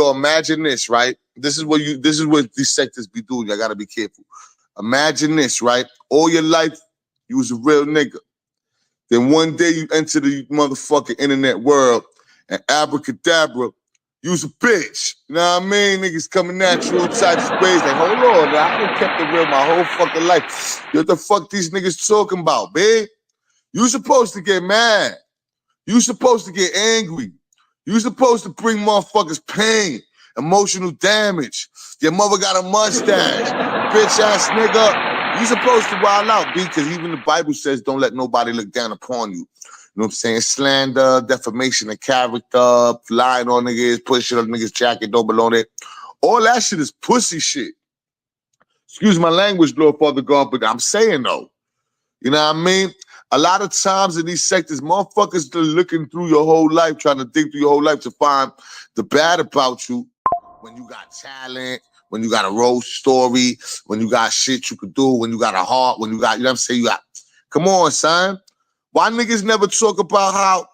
Yo, imagine this, right? This is what these sectors be doing. I gotta be careful. Imagine this, right? All your life, you was a real nigga. Then one day you enter the motherfucking internet world and abracadabra, you's a bitch. You know what I mean? Niggas coming at you all types of ways. Like, hold on, now, I done kept it real my whole fucking life. What the fuck these niggas talking about, babe? You supposed to get mad. You supposed to get angry. You supposed to bring motherfuckers pain, emotional damage. Your mother got a mustache, bitch ass nigga. You supposed to wild out, B, because even the Bible says don't let nobody look down upon you. You know what I'm saying? Slander, defamation of character, lying on niggas, pushing on niggas' jacket, don't belong there. All that shit is pussy shit. Excuse my language, Lord Father God, but I'm saying though. You know what I mean? A lot of times in these sectors, motherfuckers are looking through your whole life, trying to think through your whole life to find the bad about you when you got talent, when you got a road story, when you got shit you could do, when you got a heart, when you got, you know what I'm saying? You got, come on, son. Why niggas never talk about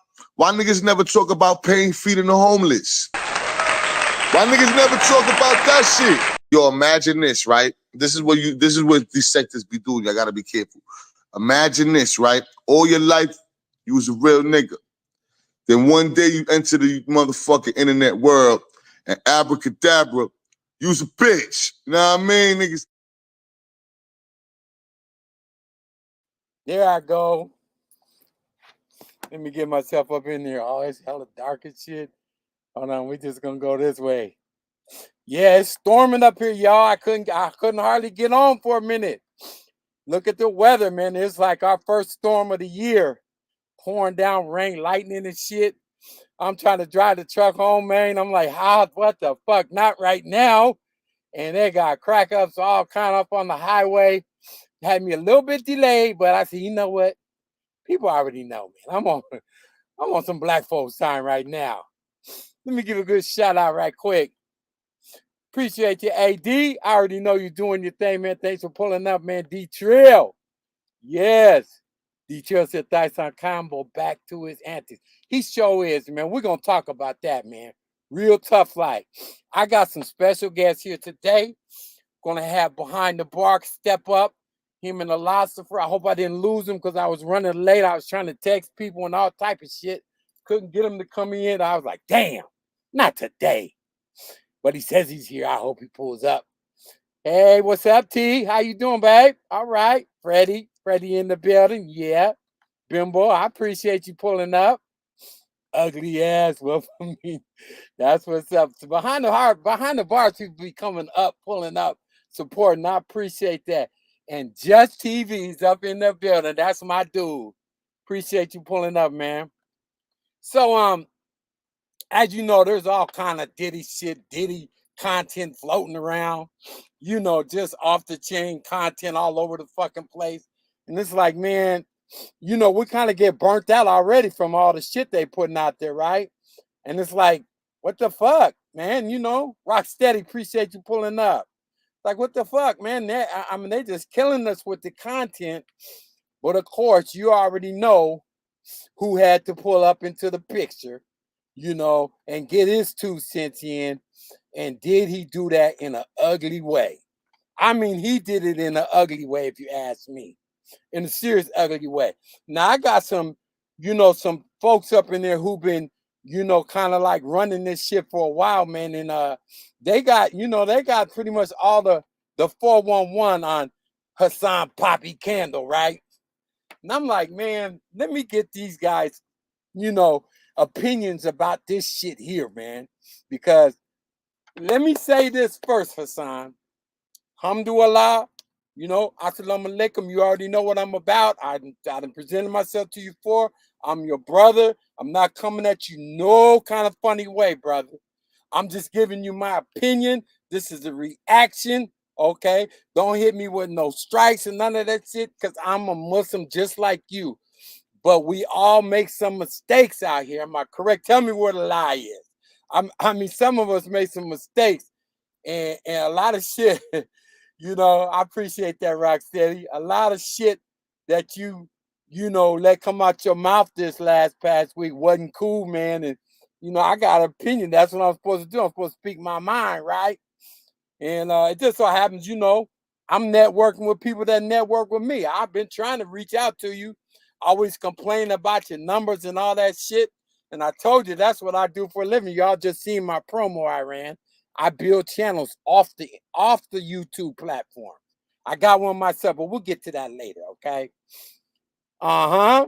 paying, feeding the homeless? Why niggas never talk about that shit? Yo, imagine this, right? This is what these sectors be doing. I gotta be careful. Imagine this, right? All your life, you was a real nigga. Then one day you enter the motherfucking internet world and abracadabra, you's a bitch. You know what I mean, niggas? There I go. Let me get myself up in there. Oh, it's hella dark and shit. Hold on, we just gonna go this way. Yeah, it's storming up here, y'all. I couldn't hardly get on for a minute. Look at the weather, man. It's like our first storm of the year. Pouring down rain, lightning and shit. I'm trying to drive the truck home, man. I'm like, what the fuck? Not right now. And they got crack ups all kind of up on the highway. Had me a little bit delayed, but I said, you know what? People already know, man. I'm on some black folks time right now. Let me give a good shout out right quick. Appreciate you, AD. I already know you're doing your thing, man. Thanks for pulling up, man. D-Trill. Yes. D-Trill said Hassan Campbell back to his antics. He sure is, man. We're going to talk about that, man. Real tough life. I got some special guests here today. Going to have Behind the Bar step up. Him and Illosopher. I hope I didn't lose him because I was running late. I was trying to text people and all type of shit. Couldn't get him to come in. I was like, damn, not today. But he says he's here. I hope he pulls up. Hey, what's up, T? How you doing, babe? All right. Freddie in the building. Yeah. Bimbo, I appreciate you pulling up. Ugly ass. Well, for me, that's what's up. So behind the bars, people be coming up, pulling up, supporting. I appreciate that. And Just TV's up in the building. That's my dude. Appreciate you pulling up, man. So, as you know, there's all kind of Diddy content floating around, just off the chain content all over the fucking place. And it's like, man, we kind of get burnt out already from all the shit they putting out there, right? And it's like, what the fuck, man? Rocksteady, appreciate you pulling up. Like, what the fuck, man? They just killing us with the content. But of course, you already know who had to pull up into the picture, and get his 2 cents in. And did he do that in an ugly way? I mean, he did it in an ugly way, if you ask me. In a serious ugly way. Now, I got some folks up in there who've been, kind of like running this shit for a while, man. And they got pretty much all the 411 on Hassan Poppy Candle, right? And I'm like, man, let me get these guys, opinions about this shit here, man. Because let me say this first, Hassan. Alhamdulillah, assalamu alaikum. You already know what I'm about. I done presented myself to you for. I'm your brother. I'm not coming at you no kind of funny way, brother. I'm just giving you my opinion. This is a reaction, okay? Don't hit me with no strikes and none of that shit, because I'm a Muslim just like you. But we all make some mistakes out here. Am I correct? Tell me where the lie is. Some of us make some mistakes, and a lot of shit, I appreciate that, Rocksteady. A lot of shit that you let come out your mouth this past week wasn't cool, man. And you know, I got an opinion. That's what I'm supposed to do. I'm supposed to speak my mind, right? And it just so happens, you know, I'm networking with people that network with me. I've been trying to reach out to you, always complaining about your numbers and all that shit. And I told you that's what I do for a living. Y'all just seen my promo I ran. I build channels off the YouTube platform. I got one myself, but we'll get to that later, okay? Uh-huh.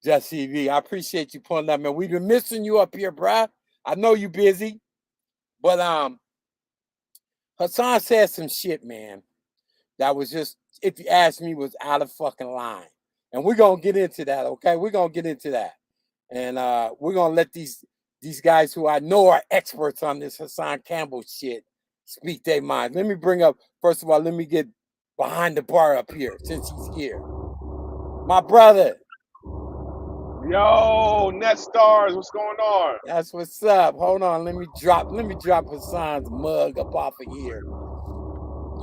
Jesse V, I appreciate you pulling up, man. We've been missing you up here, bruh. I know you busy, but Hassan said some shit, man, that was just, if you ask me, was out of fucking line. And we're gonna get into that, okay? We're gonna get into that. And we're gonna let these guys who I know are experts on this Hassan Campbell shit speak their mind. Let me bring up, first of all, let me get behind the bar up here since he's here. My brother. Yo, Net Stars, what's going on? That's what's up. Hold on, let me drop Hassan's mug up off of here.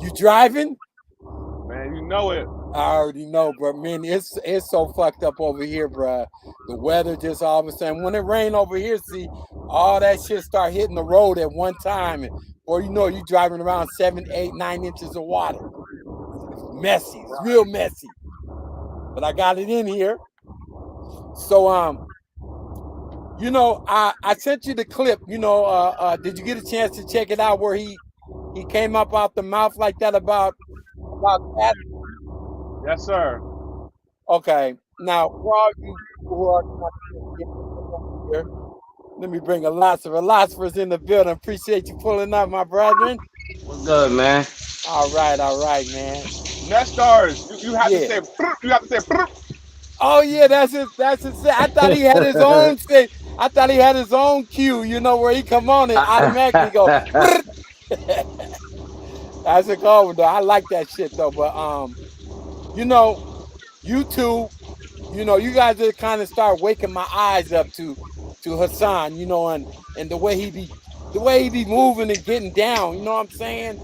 You driving? Man, you know it. I already know, bro. Man, it's so fucked up over here, bro. The weather just all of a sudden, when it rain over here, see, all that shit start hitting the road at one time. Or you know, you driving around 7, 8, 9 inches of water. It's messy. It's real messy. But I got it in here. So, you know, I sent you the clip. You know, did you get a chance to check it out where he came up out the mouth like that about that? Yes, sir. Okay. Now, for all you people who are here, let me bring Illosopher's in the building. Appreciate you pulling up, my brethren. What's good, man? All right, man. Net Stars, you have to say, you have to say. Oh yeah, that's it. I thought he had his own thing. I thought he had his own cue, you know, where he come on and automatically go. That's a cool one, though. I like that shit though. But you know, YouTube, you know, you guys just kind of start waking my eyes up to Hassan, you know, and the way he be moving and getting down, you know what I'm saying?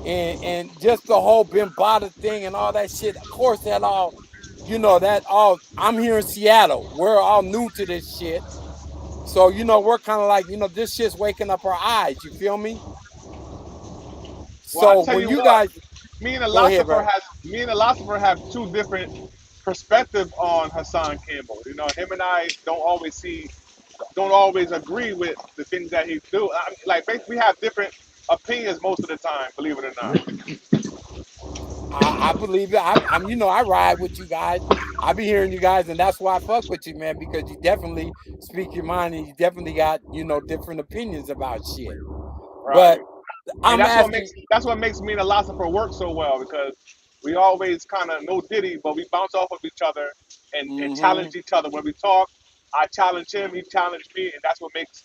And just the whole Bimbada thing and all that shit. Of course, that all, you know, that all, I'm here in Seattle. We're all new to this shit. So, you know, we're kind of like, you know, this shit's waking up our eyes. You feel me? Well, So when you guys, me and go ahead, Illosopher have two different perspectives on Hassan Campbell. You know, him and I don't always agree with the things that he do. Like, basically, we have different opinions most of the time, believe it or not. I believe it. I'm, you know, I ride with you guys. I be hearing you guys, and that's why I fuck with you, man, because you definitely speak your mind and you definitely got, you know, different opinions about shit. Right. But that's what makes me and Illosopher work so well, because we always kind of know Diddy, but we bounce off of each other and challenge each other. When we talk, I challenge him, he challenged me, and that's what makes,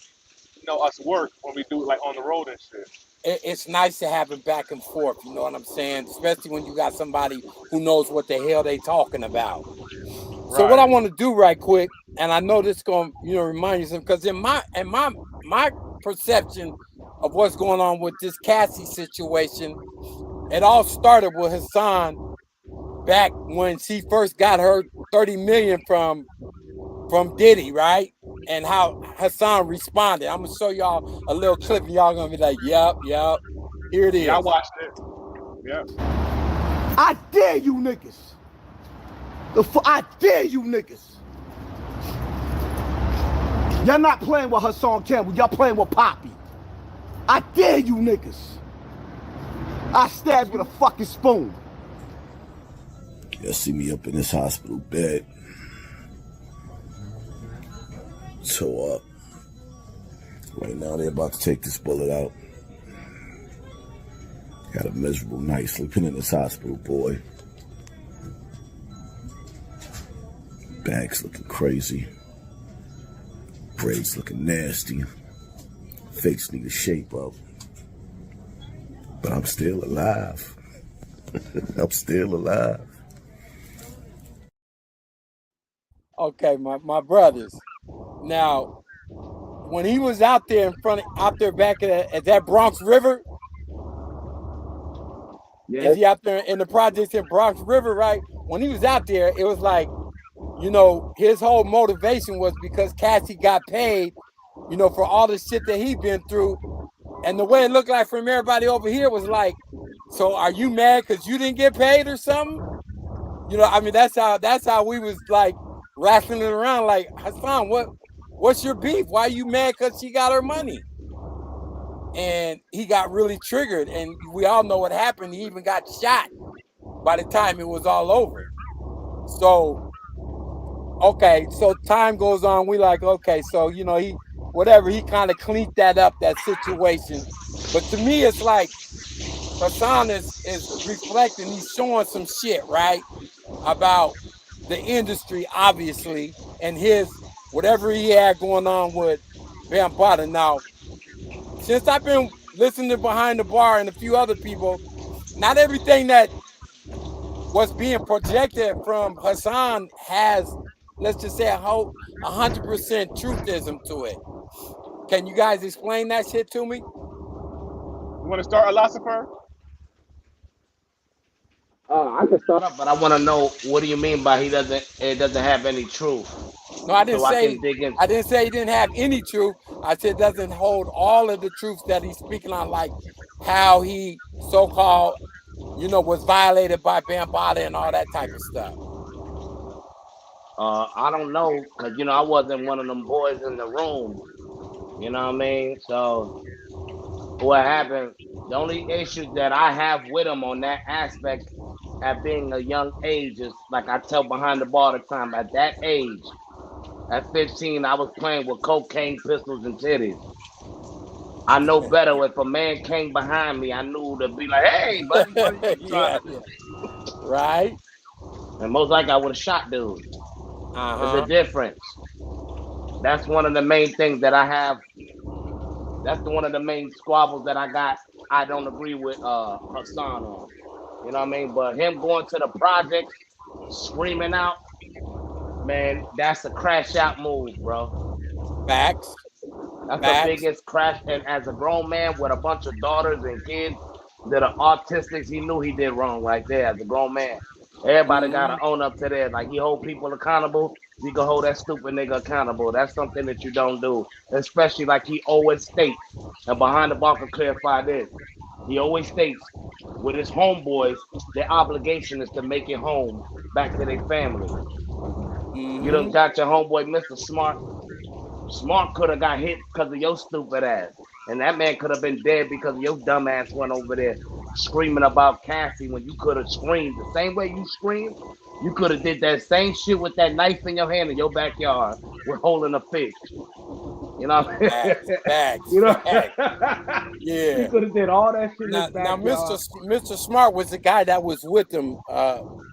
you know, us work when we do it like on the road and shit. It's nice to have it back and forth, you know what I'm saying? Especially when you got somebody who knows what the hell they talking about. Right. So what I want to do right quick, and I know this is going to, you know, remind you something, because in my perception of what's going on with this CASSIE situation, it all started with Hassan back when she first got her 30 million from Diddy, right? And how Hassan responded. I'm gonna show y'all a little clip, and y'all gonna be like, "Yep, here it is." Yeah, I watched it. Yeah. I dare you niggas. I dare you niggas. Y'all not playing with Hassan Campbell. Y'all playing with Poppy. I dare you niggas. I stab with a fucking spoon. Y'all see me up in this hospital bed. So right now they're about to take this bullet out. Got a miserable night sleeping in this hospital, boy. Bags looking crazy. Braids looking nasty. Face need a shape up. But I'm still alive. I'm still alive. Okay, my brothers. Now, when he was out there back at that Bronx River, is he out there in the projects in Bronx River, right? When he was out there, it was like, you know, his whole motivation was because Cassie got paid you know, for all the shit that he been through. And the way it looked like from everybody over here was like, so are you mad because you didn't get paid or something? You know, I mean, that's how we was like wrestling it around. Like, Hassan, what's your beef? Why are you mad because she got her money? And he got really triggered, and we all know what happened. He even got shot by the time it was all over. So, okay, so time goes on. We like, okay, so you know, he kind of cleaned that up, that situation. But to me, it's like Hassan is reflecting. He's showing some shit, right, about the industry, obviously, and his whatever he had going on with Bambaataa. Now, since I've been listening to Behind the Bar and a few other people, not everything that was being projected from Hassan has, let's just say, 100% truthism to it. Can you guys explain that shit to me? You want to start, Illosopher? I can start up, but I want to know what do you mean by it doesn't have any truth? No, I didn't So I say can dig in. I didn't say he didn't have any truth. I said it doesn't hold all of the truths that he's speaking on, like how he so-called, you know, was violated by Bambaataa and all that type of stuff. I don't know, cause you know I wasn't one of them boys in the room. You know what I mean? So what happened? The only issue that I have with him on that aspect at being a young age is like I tell Behind the Bar all the time. At that age, at 15, I was playing with cocaine, pistols, and titties. I know better. If a man came behind me, I knew to be like, "Hey, buddy, what are you trying to do?" Right. And most likely, I would have shot dude. There's a difference. That's one of the main things that I have. That's one of the main squabbles that I got. I don't agree with Hassan on. You know what I mean? But him going to the projects, screaming out, man, that's a crash out move, bro. Facts. That's the biggest crash. And as a grown man with a bunch of daughters and kids that are autistics, he knew he did wrong right there as a grown man. Everybody gotta own up to that. Like he hold people accountable, you can hold that stupid nigga accountable. That's something that you don't do. Especially like he always states. And Behind the Bar can clarify this. He always states with his homeboys, their obligation is to make it home back to their family. You done got your homeboy Mr. Smart. Smart could have got hit because of your stupid ass. And that man could have been dead because your dumb ass went over there screaming about Cassie when you could have screamed the same way you screamed. You could have did that same shit with that knife in your hand in your backyard with holding a fish. You know what I mean? Facts. You know? Facts. Yeah. He could have did all that shit in his Now, backyard. Mr. Smart was the guy that was with him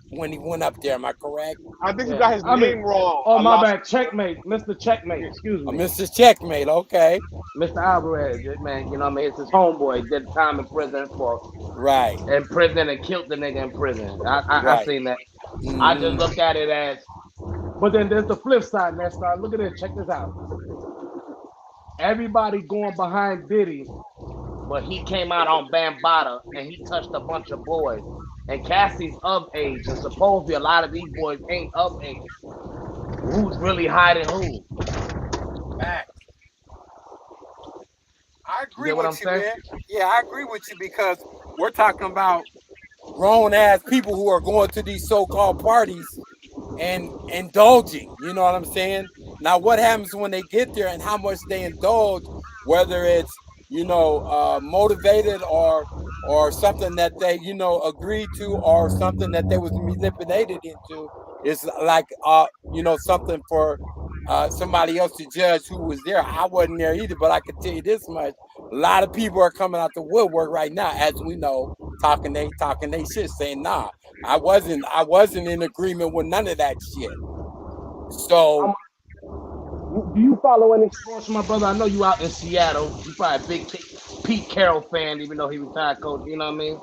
when he went up there. Am I correct? I think you got his name wrong. Oh, my bad. Checkmate. Mr. Checkmate. Excuse me. Mr. Checkmate. Okay. Mr. Alvarez, man, you know what I mean? It's his homeboy. He did time in prison for in prison and killed the nigga in prison. I seen that. I just look at it as, but then there's the flip side, man. Look at this. Check this out. Everybody going behind Diddy, but he came out on Bambaataa and he touched a bunch of boys. And Cassie's of age, and supposedly a lot of these boys ain't of age. Who's really hiding who? Facts. I agree with you, man. Yeah, I agree with you because we're talking about grown ass people who are going to these so-called parties and indulging. You know what I'm saying? Now, what happens when they get there and how much they indulge, whether it's, you know, motivated or something that they, you know, agreed to or something that they was manipulated into, is like, you know, something for somebody else to judge who was there. I wasn't there either, but I can tell you this much: a lot of people are coming out the woodwork right now, as we know, talking they shit, saying, "Nah, I wasn't in agreement with none of that shit." So, do you follow any sports, my brother? I know you out in Seattle. You probably a big Pete Carroll fan, even though he retired coach. You know what I mean?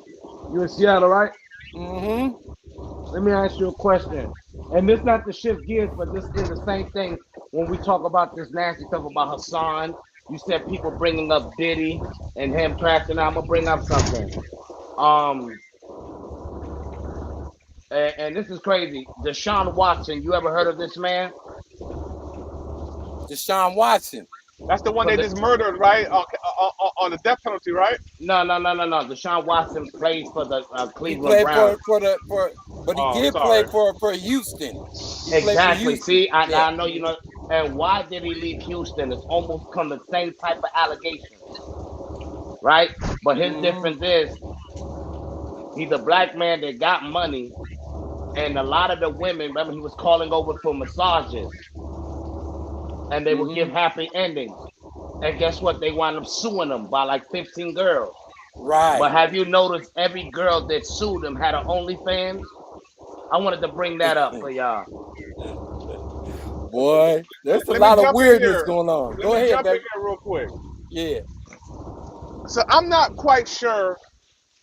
You in Seattle, right? Let me ask you a question. And this not to shift gears, but this is the same thing when we talk about this nasty stuff about Hassan. You said people bringing up Diddy and him crashing out. I'm gonna bring up something. And this is crazy. Deshaun Watson. You ever heard of this man? Deshaun Watson. That's the one For they the just murdered, right? On the death penalty, right? no. Deshaun Watson plays for the He Cleveland played Browns. but he Oh, did play sorry. for Houston. He played for Exactly. Houston. See, Yeah. I know you know. And why did he leave Houston? It's almost come the same type of allegations, right? But his difference is he's a black man that got money, and a lot of the women, remember, he was calling over for massages, and they would give happy endings. And guess what? They wound up suing him by like 15 girls. Right. But have you noticed every girl that sued him had an OnlyFans? I wanted to bring that up for y'all. Boy, there's a Let me lot of jump in weirdness here. going on. Let Go me ahead, jump in baby. here real quick. Yeah. So I'm not quite sure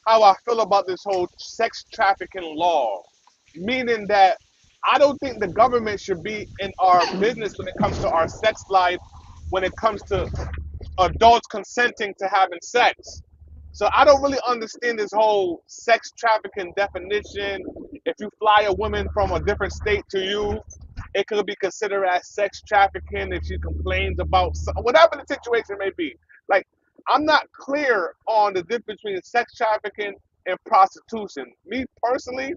how I feel about this whole sex trafficking law, meaning that I don't think the government should be in our business when it comes to our sex life, when it comes to adults consenting to having sex. So I don't really understand this whole sex trafficking definition. If you fly a woman from a different state to you, it could be considered as sex trafficking if she complains about whatever the situation may be. Like, I'm not clear on the difference between sex trafficking and prostitution. Me personally,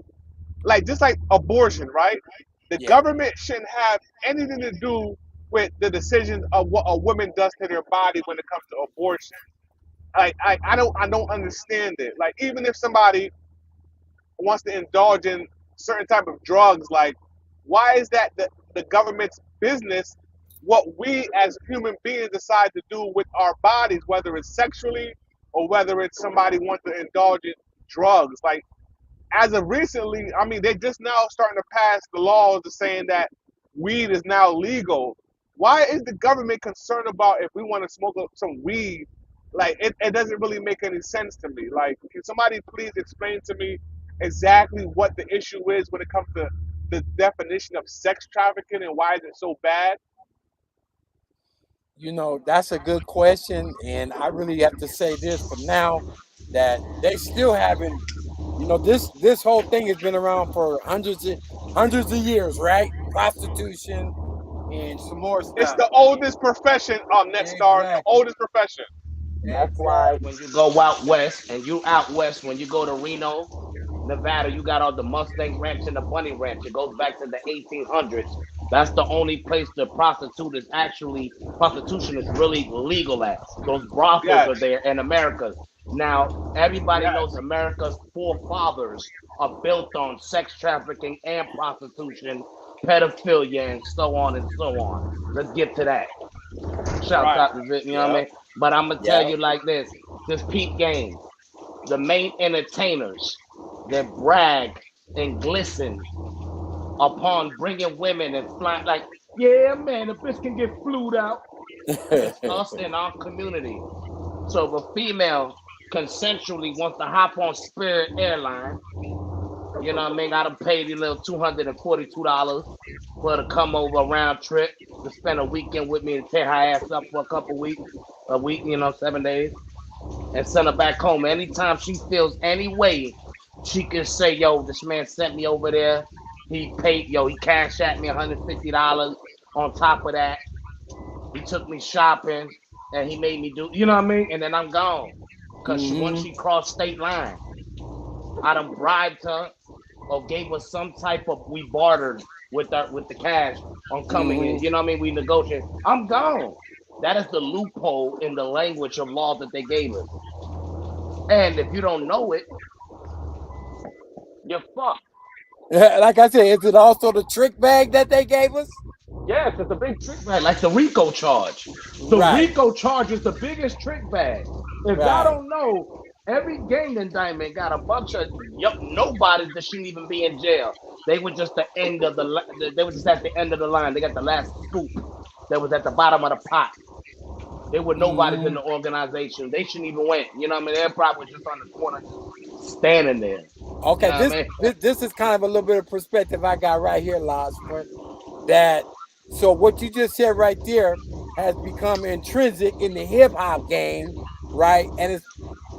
like just like abortion, right? The Yeah. government shouldn't have anything to do with the decisions of what a woman does to their body when it comes to abortion. I don't understand it. Like even if somebody wants to indulge in certain type of drugs, like why is that the government's business what we as human beings decide to do with our bodies, whether it's sexually or whether it's somebody wants to indulge in drugs? Like as of recently, I mean, they're just now starting to pass the laws of saying that weed is now legal. Why is the government concerned about if we want to smoke some weed? Like, it doesn't really make any sense to me. Like, can somebody please explain to me exactly what the issue is when it comes to the definition of sex trafficking and why is it so bad? You know, that's a good question. And I really have to say this for now that they still haven't, you know, this whole thing has been around for hundreds of years, right? Prostitution and some more It's stuff. the oldest profession, next star, the Exactly. oldest profession. That's why Exactly. when you go out west, and you out west, when you go to Reno, Nevada, you got all the Mustang Ranch and the Bunny Ranch. It goes back to the 1800s. That's the only place the prostitution is really legal at. Those brothels are Yes, there in America. Now, everybody knows yes. America's forefathers are built on sex trafficking and prostitution, pedophilia, and so on and so on. Let's get to that. Shouts Right. out to you know what I Yep. mean? But I'm gonna tell Yep. you like this: this peep game, the main entertainers that brag and glisten upon bringing women and flying like, yeah, man, the bitch can get flued out. It's us in our community. So if a female consensually wants to hop on Spirit Airline, you know what I mean? I done paid a little $242 for her to come over a round trip to spend a weekend with me and tear her ass up for a couple weeks, a week, 7 days, and send her back home. Anytime she feels any way, she can say, yo, this man sent me over there. He paid, he cashed at me $150. On top of that, he took me shopping and he made me do, you know what I mean? And then I'm gone. Because once she crossed state line, I done bribed her or gave us some type of, we bartered with the cash on coming in. You know what I mean? We negotiate. I'm gone. That is the loophole in the language of law that they gave us. And if you don't know it, you're fucked. Like I said, is it also the trick bag that they gave us? Yes, it's a big trick bag, like the RICO charge. The Right. RICO charge is the biggest trick bag. If y'all Right. don't know, every gang indictment got a bunch of nobodies that shouldn't even be in jail. They were just the end of they were just at the end of the line. They got the last scoop that was at the bottom of the pot. They were nobodies in the organization. They shouldn't even win. You know what I mean? They're probably just on the corner, just standing there. You Okay, know what this I mean? this this is kind of a little bit of perspective I got right here, Losper. That so what you just said right there has become intrinsic in the hip hop game, right? And it's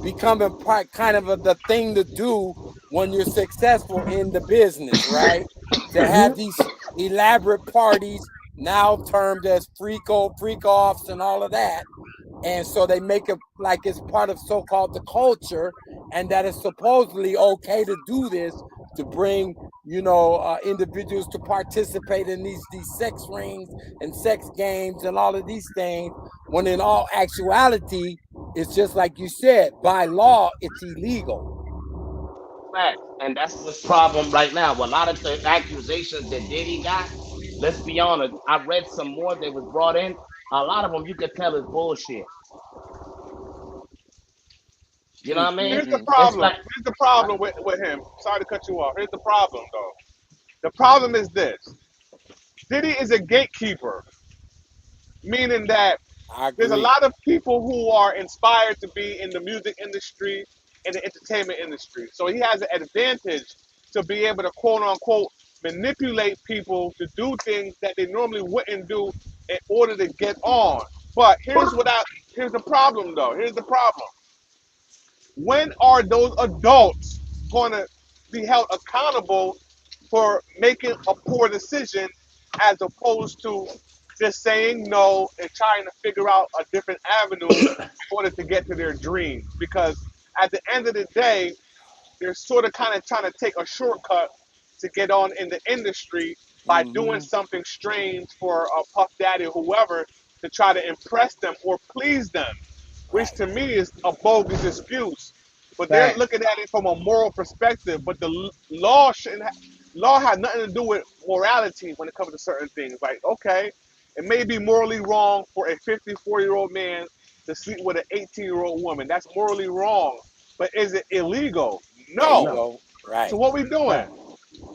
becoming part kind of the thing to do when you're successful in the business, right? To have these elaborate parties now termed as freak-offs and all of that. And so they make it like it's part of so-called the culture, and that it's supposedly okay to do this, to bring, individuals to participate in these sex rings and sex games and all of these things, when in all actuality, it's just like you said, by law, it's illegal. Fact. And that's the problem right now. A lot of the accusations that Diddy got, let's be honest, I read some more that was brought in. A lot of them you could tell is bullshit. You know what I mean? Here's the It's problem. like, Here's the problem with him. Sorry to cut you off. Here's the problem, though. The problem is this: Diddy is a gatekeeper, meaning that I there's a agree. lot of people who are inspired to be in the music industry and the entertainment industry. So he has an advantage to be able to quote unquote manipulate people to do things that they normally wouldn't do in order to get on. But here's the problem though. Here's the problem. When are those adults going to be held accountable for making a poor decision as opposed to just saying no and trying to figure out a different avenue in order to get to their dreams? Because at the end of the day, they're sort of kind of trying to take a shortcut to get on in the industry by doing something strange for a Puff Daddy or whoever to try to impress them or please them, which to me is a bogus excuse. But they're looking at it from a moral perspective. But the law shouldn't. Law has nothing to do with morality when it comes to certain things. Like, okay, it may be morally wrong for a 54-year-old man to sleep with an 18-year-old woman. That's morally wrong. But is it illegal? There you No. go. Right. So what we doing?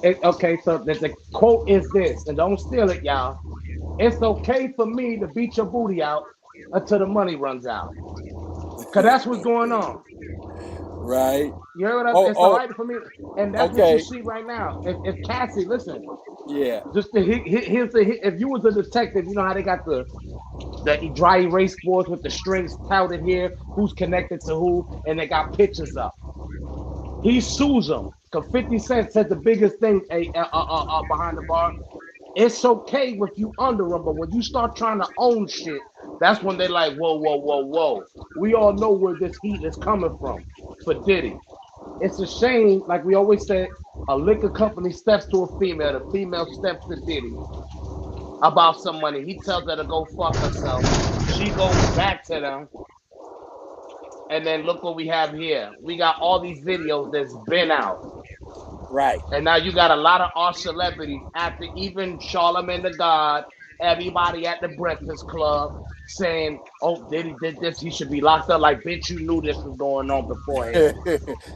okay, so the quote is this, and don't steal it, y'all. It's okay for me to beat your booty out until the money runs out. Because that's what's going on. Right. You heard what I'm It's all right for me. And that's what Okay. you see right now. If Cassie, listen, Yeah. just if you was a detective, you know how they got the dry erase boards with the strings touted here, who's connected to who, and they got pictures up. He sues them because 50 Cent said the biggest thing behind the bar. It's okay with you under them, but when you start trying to own shit, that's when they're like, whoa, whoa, whoa, whoa. We all know where this heat is coming from for Diddy. It's a shame, like we always say, a liquor company steps to a female, the female steps to Diddy about some money. He tells her to go fuck herself. She goes back to them. And then look what we have here. We got all these videos that's been out. Right. And now you got a lot of our celebrities, after even Charlamagne the God, everybody at the Breakfast Club saying, oh, Diddy did this, he should be locked up. Like, bitch, you knew this was going on beforehand.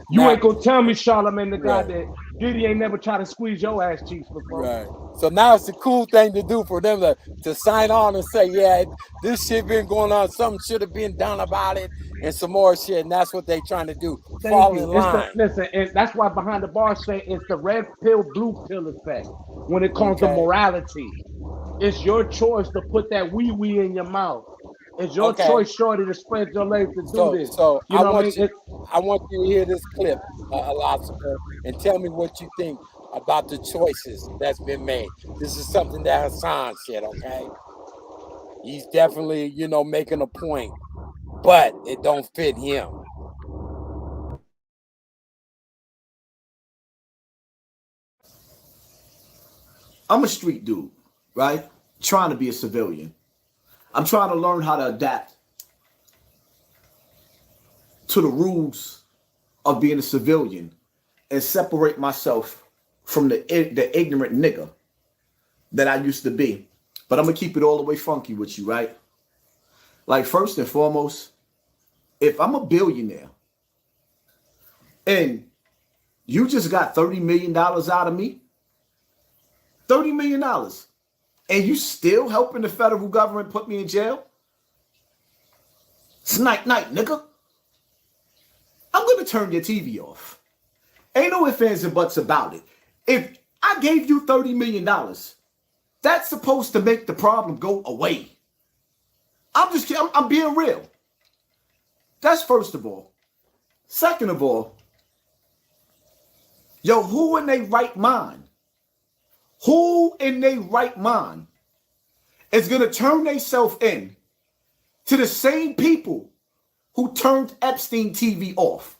You ain't gonna tell me, Charlamagne the God, that Diddy ain't never tried to squeeze your ass cheeks before. Right. So now it's a cool thing to do for them to sign on and say, yeah, this shit been going on. Something should have been done about it, and some more shit. And that's what they trying to do. Fall in line. Listen, and that's why behind the bar say it's the red pill, blue pill effect when it comes to morality. It's your choice to put that wee in your mouth. It's your choice, shorty, to spread your legs to do this. So you know what I mean? I want you to hear this clip, Illosopher, and tell me what you think about the choices that's been made. This is something that Hassan said, okay? He's definitely, making a point, but it don't fit him. I'm a street dude, right? Trying to be a civilian. I'm trying to learn how to adapt to the rules of being a civilian and separate myself from the ignorant nigga that I used to be. But I'm going to keep it all the way funky with you, right? Like, first and foremost, if I'm a billionaire and you just got $30 million out of me, $30 million, and you still helping the federal government put me in jail? It's night, nigga. I'm going to turn your TV off. Ain't no ifs, ands, and buts about it. If I gave you $30 million, that's supposed to make the problem go away. I'm being real. That's first of all. Second of all, who in their right mind? Who in their right mind is going to turn themselves in to the same people who turned Epstein TV off.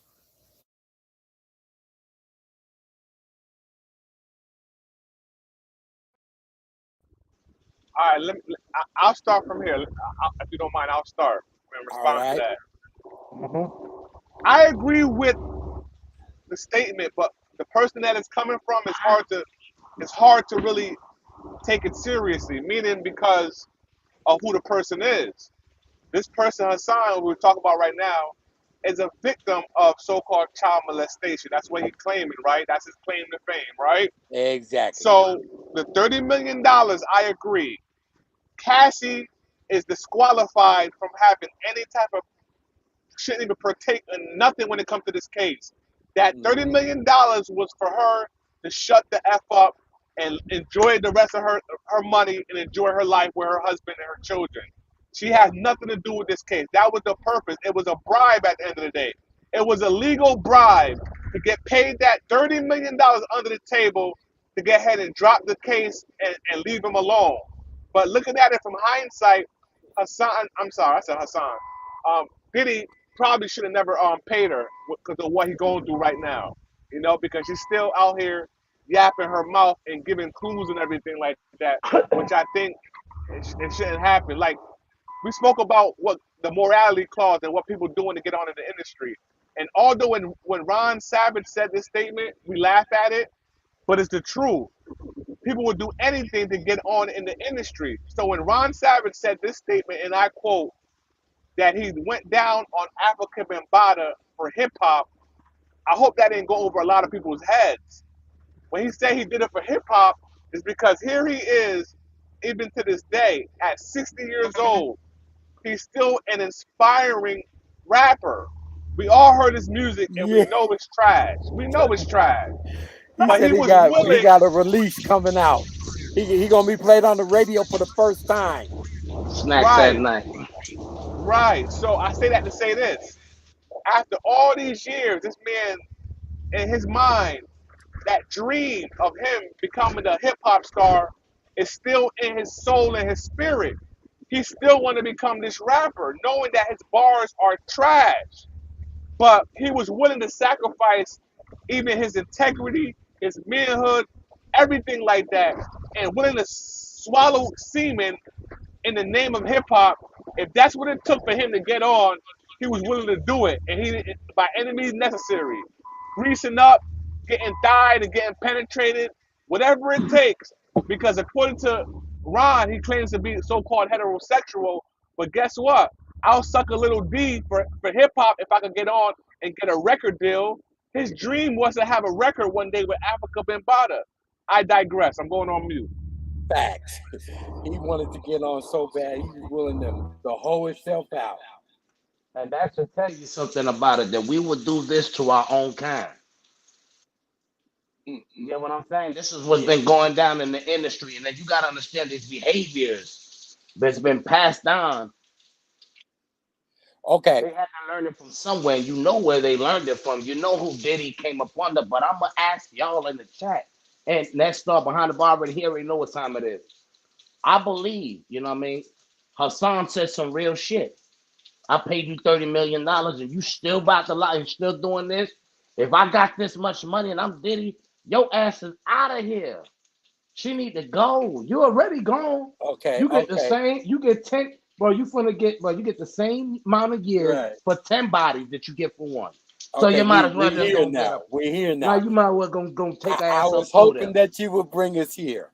All right, I'll start from here. If you don't mind, I'll start and respond to that. I agree with the statement, but the person that it's coming from is hard to really take it seriously. Meaning because of who the person is. This person, Hassan, we're talking about right now, is a victim of so-called child molestation. That's what he's claiming, right? That's his claim to fame, right? Exactly. So the $30 million, I agree. Cassie is disqualified from having any type of, shouldn't even partake in nothing when it comes to this case. That $30 million was for her to shut the F up and enjoy the rest of her money and enjoy her life with her husband and her children. She has nothing to do with this case. That was the purpose. It was a bribe at the end of the day. It was a legal bribe to get paid that $30 million under the table to get ahead and drop the case and leave him alone. But looking at it from hindsight, Hassan, I'm sorry, I said Hassan. Diddy probably should have never paid her because of what he's going through right now. You know, because she's still out here yapping her mouth and giving clues and everything like that, which I think it shouldn't happen. Like, we spoke about what the morality clause and what people doing to get on in the industry. And although when Ron Savage said this statement, we laugh at it, but it's the truth. People would do anything to get on in the industry. So when Ron Savage said this statement, and I quote, that he went down on Africa Bambaataa for hip hop, I hope that didn't go over a lot of people's heads. When he said he did it for hip hop, it's because here he is, even to this day, at 60 years old, he's still an inspiring rapper. We all heard his music and we know it's trash. We know it's trash. He But said he he was got willing. a release coming out. He gonna be played on the radio for the first time. Snacks at night. Right. So I say that to say this. After all these years, this man, in his mind, that dream of him becoming a hip hop star is still in his soul and his spirit. He still want to become this rapper, knowing that his bars are trash. But he was willing to sacrifice even his integrity, his manhood, everything like that, and willing to swallow semen in the name of hip hop. If that's what it took for him to get on, he was willing to do it, and he, by any means necessary, greasing up, getting thied and getting penetrated, whatever it takes. Because according to Ron, he claims to be so-called heterosexual, but guess what? I'll suck a little D for hip hop if I could get on and get a record deal. His dream was to have a record one day with Africa Bambaataa. I digress. I'm going on mute. Facts. He wanted to get on so bad, he was willing to hoe himself out. And that should tell you something about it, that we would do this to our own kind. You get what I'm saying? This is what's been going down in the industry. And then you got to understand these behaviors that's been passed down. Okay. They had to learn it from somewhere. You know where they learned it from. You know who Diddy came up under. But I'm going to ask y'all in the chat. And let's start behind the bar already here. Already know what time it is. I believe, you know what I mean? Hassan said some real shit. I paid you $30 million and you still about to lie and still doing this. If I got this much money and I'm Diddy, your ass is out of here. She need to go. You already gone. Okay. You get the same, you get 10, bro, you get the same amount of years for 10 bodies that you get for one. So you might as well just go get up. We're here now. Now you might as well go take our ass up. I was hoping that you would bring us here.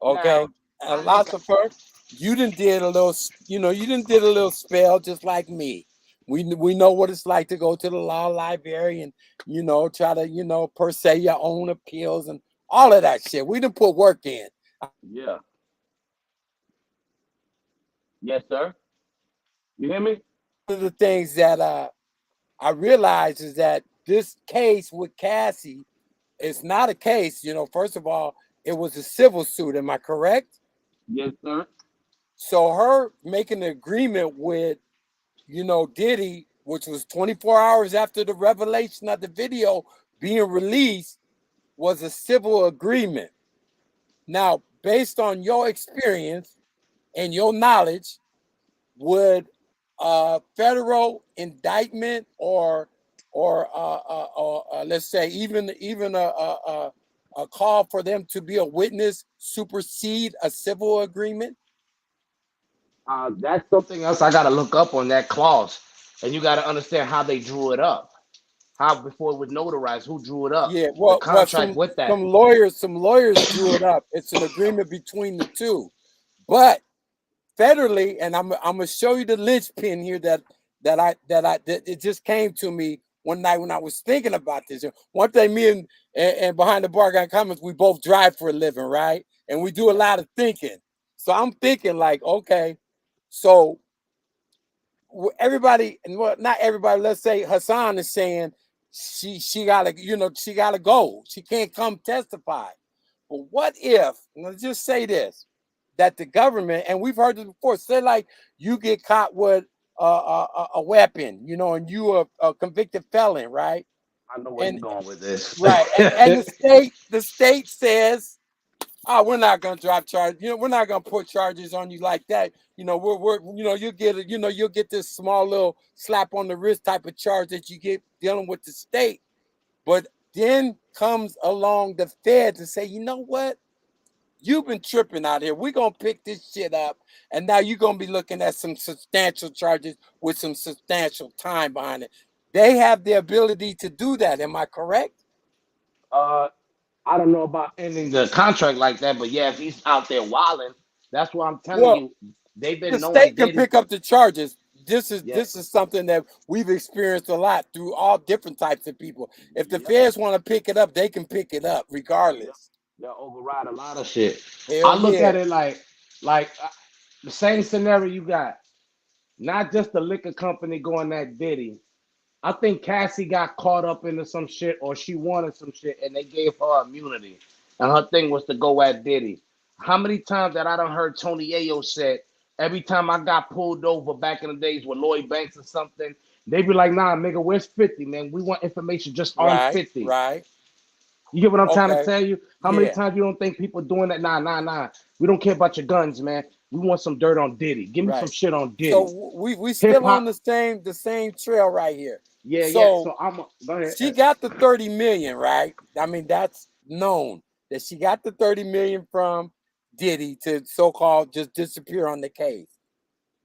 Okay. Illosopher, you done did a little, you done did a little spell just like me. We know what it's like to go to the law library and, try to, per se your own appeals and all of that shit. We done put work in. Yeah. Yes, sir. You hear me? One of the things that I realized is that this case with Cassie is not a case, first of all, it was a civil suit. Am I correct? Yes, sir. So her making an agreement with, Diddy, which was 24 hours after the revelation of the video being released, was a civil agreement. Now, based on your experience, and your knowledge, would federal indictment or let's say even a call for them to be a witness supersede a civil agreement? That's something else I got to look up on that clause, and you got to understand how they drew it up, how before it was notarized, who drew it up, Yeah, the well, contract with that. some lawyers drew it up. It's an agreement between the two, but federally, and I'm gonna show you the linchpin here that it just came to me one night when I was thinking about this. One thing, me and Behind the Bar Guy Comments, we both drive for a living, right? And we do a lot of thinking. So I'm thinking like, okay, so everybody, and well, not everybody, let's say Hassan is saying she gotta, she gotta go. She can't come testify. But what if, let's just say this, that the government, and we've heard this before, say like you get caught with a weapon, and you are a convicted felon, right? I know where you're going with this. Right. And the state says, oh, we're not gonna drop charges. We're not gonna put charges on you like that. You'll get it. You'll get this small little slap on the wrist type of charge that you get dealing with the state. But then comes along the feds and say, you know what? You've been tripping out here. We're gonna pick this shit up, and now you're gonna be looking at some substantial charges with some substantial time behind it. They have the ability to do that. Am I correct? I don't know about ending the contract like that, but yeah, if he's out there wilding, that's what I'm telling Well, you. They've the been knowing state can Diddy. pick up the charges. This Yeah, is something that we've experienced a lot through all different types of people. If the yep, feds want to pick it up, they can pick it up yep. regardless. They'll override a lot of shit. Hell I look yeah. at it like the same scenario you got. Not just the liquor company going at Diddy. I think Cassie got caught up into some shit or she wanted some shit and they gave her immunity. And her thing was to go at Diddy. How many times that I done heard Tony Ayo said, every time I got pulled over back in the days with Lloyd Banks or something, they be like, nah, nigga, where's 50, man? We want information just on Right, 50. right. You get what I'm trying to Okay. tell you? How many Yeah. times you don't think people doing that? Nah. We don't care about your guns, man. We want some dirt on Diddy. Give me some Right. shit on Diddy. So we Hip still on hop. the same trail right here. Yeah. So So go ahead. she got the 30 million, right? I mean, that's known that she got the 30 million from Diddy to so-called just disappear on the case.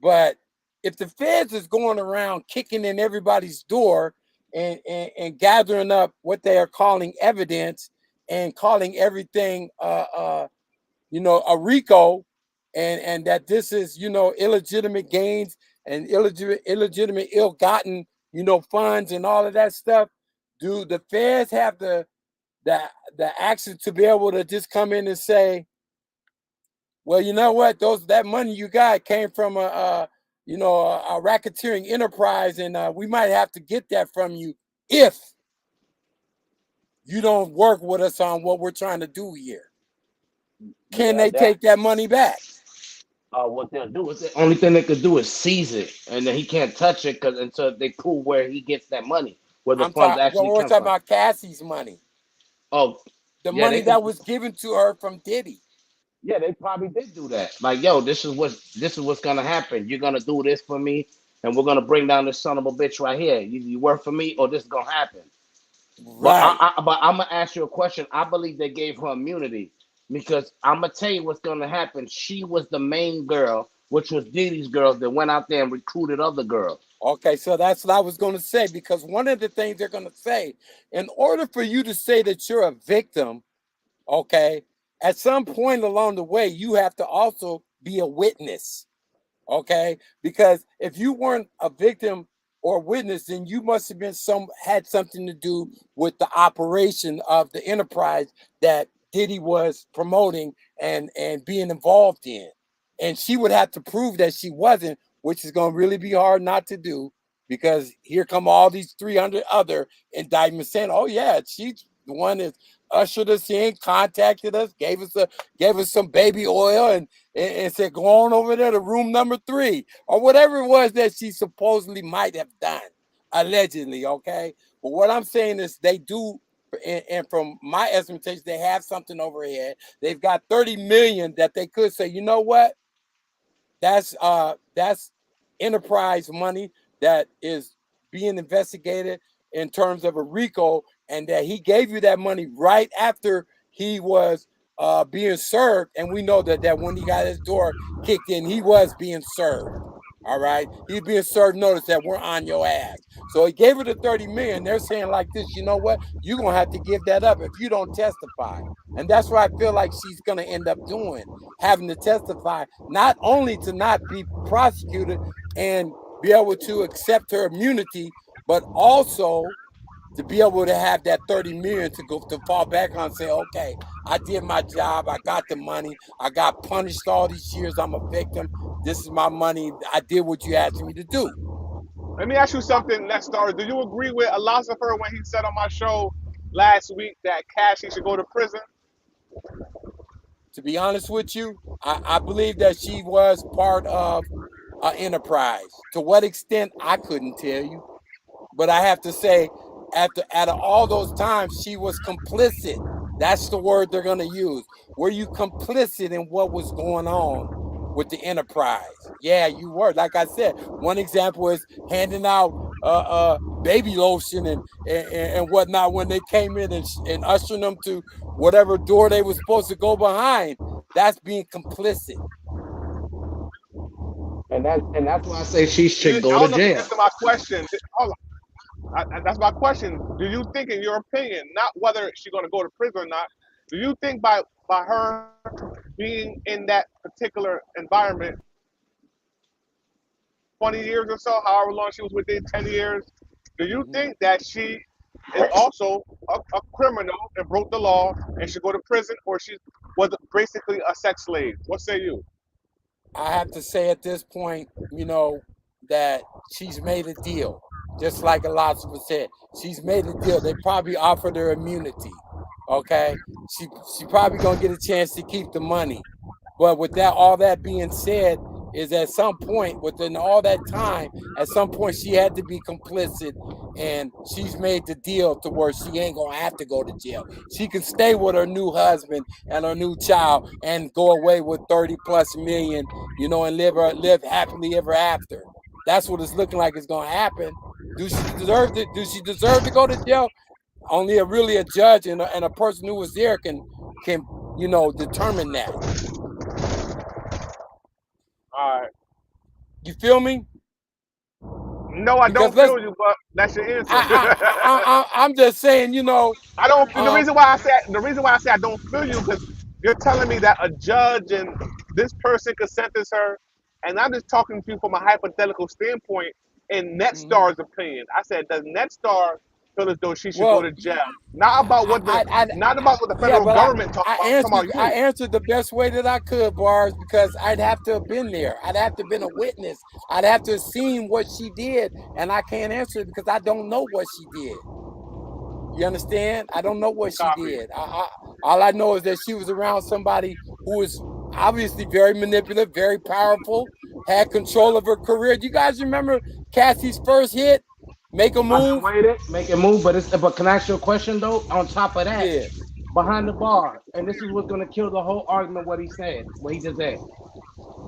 But if the feds is going around kicking in everybody's door and gathering up what they are calling evidence and calling everything a RICO, and that this is illegitimate gains and illegitimate ill-gotten funds and all of that stuff, do the feds have the action to be able to just come in and say, well, you know what, that money you got came from a racketeering enterprise, and we might have to get that from you if you don't work with us on what we're trying to do here? Can they take that money back? What they'll do is the only thing they could do is seize it, and then he can't touch it until they prove where he gets that money, where the funds actually We're come talking from. about Cassie's money, Oh, the yeah, money that was given to her from Diddy. yeah, they probably did do that. Like, yo, this is what's gonna happen. You're gonna do this for me, and we're gonna bring down this son of a bitch right here. You work for me, or this is gonna happen. But Right. but I'm gonna ask you a question. I believe they gave her immunity because I'm gonna tell you what's gonna happen. She was the main girl, which was Diddy's girl, that went out there and recruited other girls. Okay, so that's what I was going to say, because one of the things they're going to say, in order for you to say that you're a victim, okay, at some point along the way, you have to also be a witness, okay? Because if you weren't a victim or witness, then you must have been had something to do with the operation of the enterprise that Diddy was promoting and being involved in. And she would have to prove that she wasn't, which is going to really be hard not to do, because here come all these 300 other indictments saying, oh yeah, she's the one that ushered us in, contacted us, gave us some baby oil, and said, go on over there to room number 3, or whatever it was that she supposedly might have done, allegedly, okay? But what I'm saying is they do, and from my estimation, they have something overhead. They've got 30 million that they could say, you know what? That's enterprise money that is being investigated in terms of a RICO, and that he gave you that money right after he was being served. And we know that when he got his door kicked in, he was being served. All right, he's being served notice that we're on your ass. So he gave her the 30 million. They're saying like this, you know what? You're gonna have to give that up if you don't testify. And that's what I feel like she's gonna end up doing, having to testify, not only to not be prosecuted and be able to accept her immunity, but also to be able to have that 30 million to go to fall back on and say, okay, I did my job, I got the money, I got punished all these years, I'm a victim. This is my money. I did what you asked me to do. Let me ask you something, Next Star. Do you agree with Illosopher when he said on my show last week that Cassie should go to prison? To be honest with you, I believe that she was part of an enterprise. To what extent, I couldn't tell you. But I have to say, out of all those times, she was complicit. That's the word they're going to use. Were you complicit in what was going on with the enterprise? Yeah, you were. Like I said, one example is handing out baby lotion and whatnot when they came in and ushering them to whatever door they were supposed to go behind. That's being complicit. And that's why I say she I should go to don't know if you jail. answered my question. Hold on. That's my question. Do you think, in your opinion, not whether she's going to go to prison or not, do you think by her being in that particular environment 20 years or so, however long she was within 10 years, do you think that she is also a criminal and broke the law and should go to prison, or she was basically a sex slave? What say you? I have to say at this point, that she's made a deal. Just like Illosopher said, she's made a deal. They probably offered her immunity. Okay, she probably gonna get a chance to keep the money. But with that, all that being said, is at some point within all that time, at some point she had to be complicit, and she's made the deal to where she ain't gonna have to go to jail. She can stay with her new husband and her new child and go away with 30 plus million, and live happily ever after. That's what it's looking like is gonna happen. Do she deserve it? Do she deserve to go to jail? Only a judge and a person who was there can determine that. All right. You feel me? No, I Because don't feel you, but that's your answer. I'm just saying, I don't. The reason why I say I don't feel you, because you're telling me that a judge and this person could sentence her, and I'm just talking to you from a hypothetical standpoint. In Netstar's opinion, I said, does Netstar feel as though she should go well, to jail? Not about what the yeah, federal but government talks I about. I'm talking answered about I you. answered the best way that I could, Bars, because I'd have to have been there. I'd have to have been a witness. I'd have to have seen what she did, and I can't answer it because I don't know what she did. You understand? I don't know what she Copy. did. All I know is that she was around somebody who was obviously very manipulative, very powerful, had control of her career. Do you guys remember Cassie's first hit, Make a Move? Make it move. But can I ask you a question though? On top of that, Yeah. behind the bar, and this is what's gonna kill the whole argument. What he just said.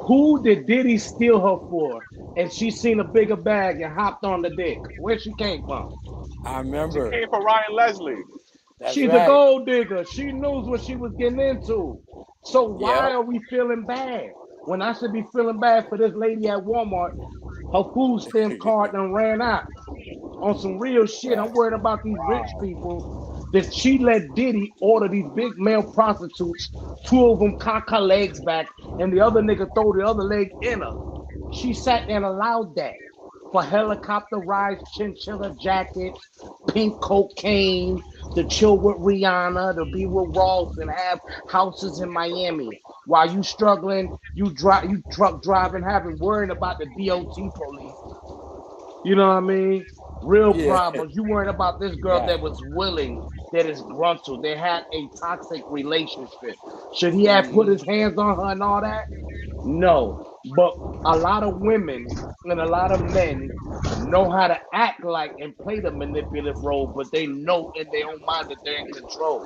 Who did Diddy steal her for? And she seen a bigger bag and hopped on the dick. Where she came from? I She remember. came from Ryan Leslie. That's She's a right. gold digger. She knows what she was getting into. So why Yep. are we feeling bad? When I should be feeling bad for this lady at Walmart, her food stamp card done ran out. On some real shit, I'm Right. worried about these rich people that she let Diddy order these big male prostitutes. Two of them cock her legs back, and the other nigga throw the other leg in her. She sat and allowed that for helicopter rides, chinchilla jackets, pink cocaine, to chill with Rihanna, to be with Ross, and have houses in Miami. While you struggling, you truck driving, having worrying about the DOT police. You know what I mean? Real Yeah. problems. You worried about this girl Right. that was willing, that is gruntled. They had a toxic relationship. Should he have put his hands on her and all that? No. But a lot of women and a lot of men know how to act like and play the manipulative role, but they know in their own mind that they're in control.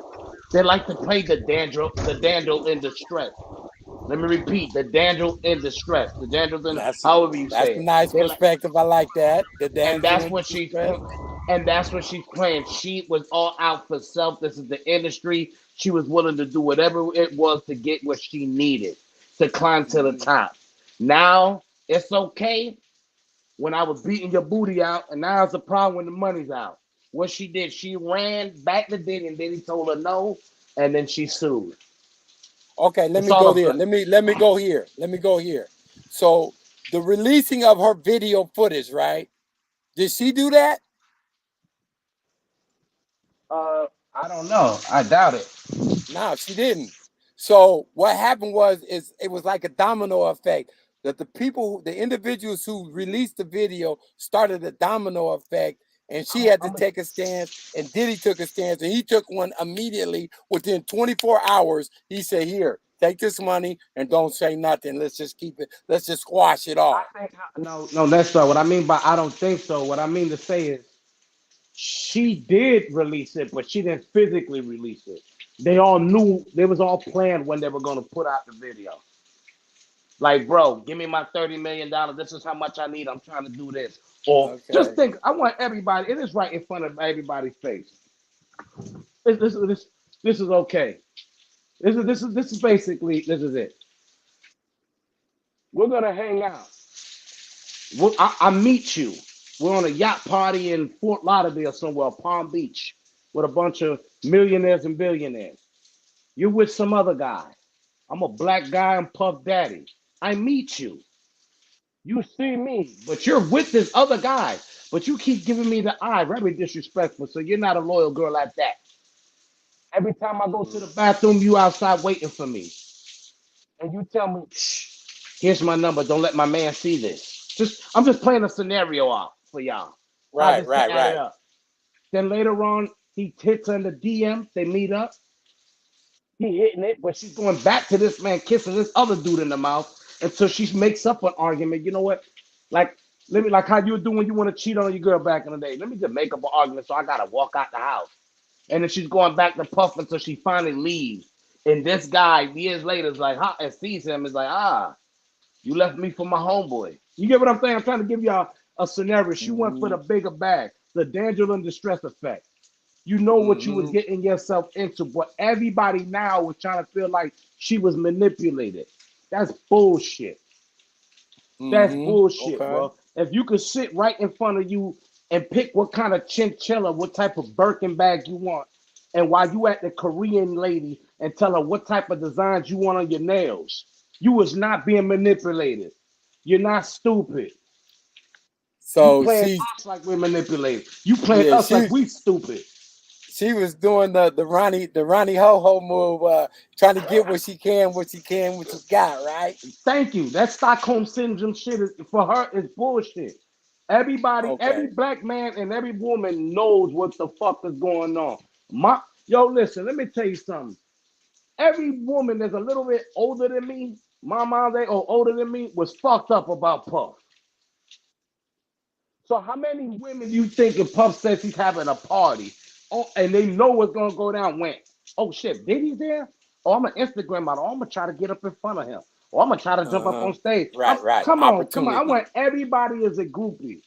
They like to play the dandle in distress. Let me repeat: the damsel in distress, the damsel in That's however you that's say a it. nice They like, perspective. I like that. The and damsel that's in what she's distress. and that's what she's playing. She was all out for self. This is the industry. She was willing to do whatever it was to get what she needed to climb to the top. Now it's okay when I was beating your booty out, and now it's a problem when the money's out. What she did, she ran back to Diddy, and Diddy told her no, and then she sued. Okay, let It's me all go a there. Let me go here. Let me go here. So the releasing of her video footage, right? Did she do that? I don't know. I doubt it. No, she didn't. So what happened was is it was like a domino effect that the individuals who released the video started a domino effect, and she had to I'm take a stance, and Diddy took a stance, and he took one immediately within 24 hours. He said, "Here, take this money and don't say nothing. Let's just keep it. Let's just squash it I off." think no, that's not what I mean by I don't think so. What I mean to say is she did release it, but she didn't physically release it. They all knew they was all planned when they were gonna put out the video. Like, bro, give me my $30 million. This is how much I need. I'm trying to do this. Or just Okay. think, I want everybody. It is right in front of everybody's face. This is okay. This is basically this is it. We're gonna hang out. I meet you. We're on a yacht party in Fort Lauderdale somewhere, Palm Beach, with a bunch of millionaires and billionaires. You're with some other guy. I'm a black guy. I'm Puff Daddy. I meet you. You see me, but you're with this other guy. But you keep giving me the eye, very disrespectful. So you're not a loyal girl like that. Every time I go to the bathroom, you outside waiting for me, and you tell me, "Shh, here's my number. Don't let my man see this." I'm just playing a scenario out for y'all. How Right, this can right, add it right. up. Then later on, he hits her in the DM. They meet up. He hitting it, but she's going back to this man, kissing this other dude in the mouth until she makes up an argument. You know what? Like, let me like how you do when you want to cheat on your girl back in the day. Let me just make up an argument so I gotta walk out the house. And then she's going back to Puff until she finally leaves. And this guy, years later, is like, huh, and sees him, is like, you left me for my homeboy. You get what I'm saying? I'm trying to give y'all a scenario. She went for the bigger bag, the danger and distress effect. You know what you was getting yourself into, but everybody now was trying to feel like she was manipulated. That's bullshit. That's bullshit, Okay. bro. If you could sit right in front of you and pick what kind of chinchilla, what type of Birkin bag you want, and while you at the Korean lady and tell her what type of designs you want on your nails, you was not being manipulated. You're not stupid. You So playing she, us like we're manipulated. You playing yeah, us like we stupid. she was doing the Ronnie Ho Ho move, trying to get what she got, right? Thank you. That Stockholm syndrome shit is for her is bullshit. Everybody, every Okay. black man and every woman knows what the fuck is going on. Yo, listen, let me tell you something. Every woman that's a little bit older than me, my mom they or older than me, was fucked up about Puff. So how many women do you think if Puff says he's having a party, and they know what's gonna go down, went, oh shit, Diddy's there? Oh, I'm an Instagram model. Oh, I'm gonna try to get up in front of him. Or I'm gonna try to jump up on stage. Right, right. Come on, come on. I Opportunity. want everybody as a groupie.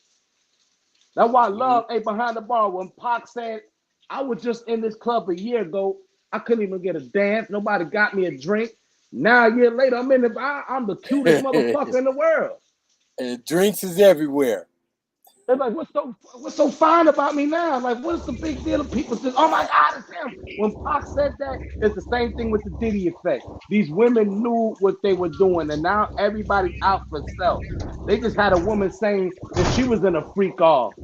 That's why I love behind the bar when Pac said, I was just in this club a year ago. I couldn't even get a dance. Nobody got me a drink. Now a year later, I'm the cutest motherfucker in the world. And drinks is everywhere. They're like, what's so fine about me now? Like, what's the big deal? Of people just, oh my God, it's him. When Pac said that, it's the same thing with the Diddy effect. These women knew what they were doing, and now everybody's out for self. They just had a woman saying that she was in a freak off,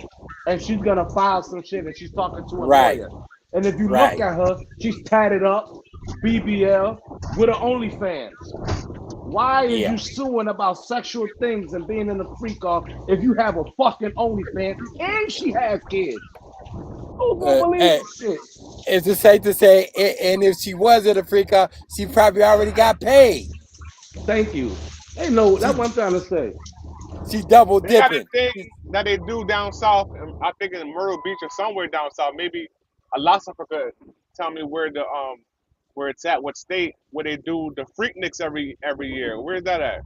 and she's gonna file some shit, and she's talking to a Right, lawyer. And if you look right. at her, she's tatted up, BBL, with her OnlyFans. Why is Yeah. you suing about sexual things and being in a freak off if you have a fucking OnlyFans and she has kids? Who's gonna believe And this shit? is it safe to say, and if she was at a freak out, she probably already got paid. Thank you. They know She that's what I'm trying to say. she double They got a dipping. thing that they do down south, and I think in Myrtle Beach or somewhere down south. Maybe a Illosopher could tell me where the where it's at, what state, where they do the Freakniks every year. Where's that at?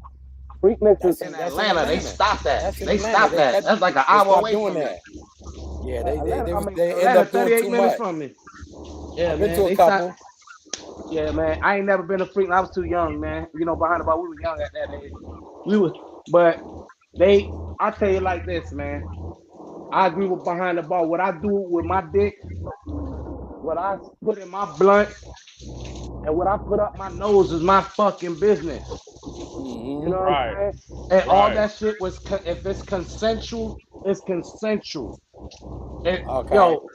Freakniks is That's in in Atlanta. They stopped that. That's in They Atlanta. stopped that. That's like an They hour stopped away doing from me. that. Yeah, Atlanta, they end Atlanta, up doing 38 too minutes much. from me. Yeah, I've been man. to a They couple. stopped. Yeah, man. I ain't never been a freak. I was too young, man. You know, behind the bar, we were young at that age. But I tell you like this, man. I agree with behind the bar. What I do with my dick, what I put in my blunt, and what I put up my nose is my fucking business. You know what I'm saying? And all that shit was, if it's consensual, it's consensual. And yo,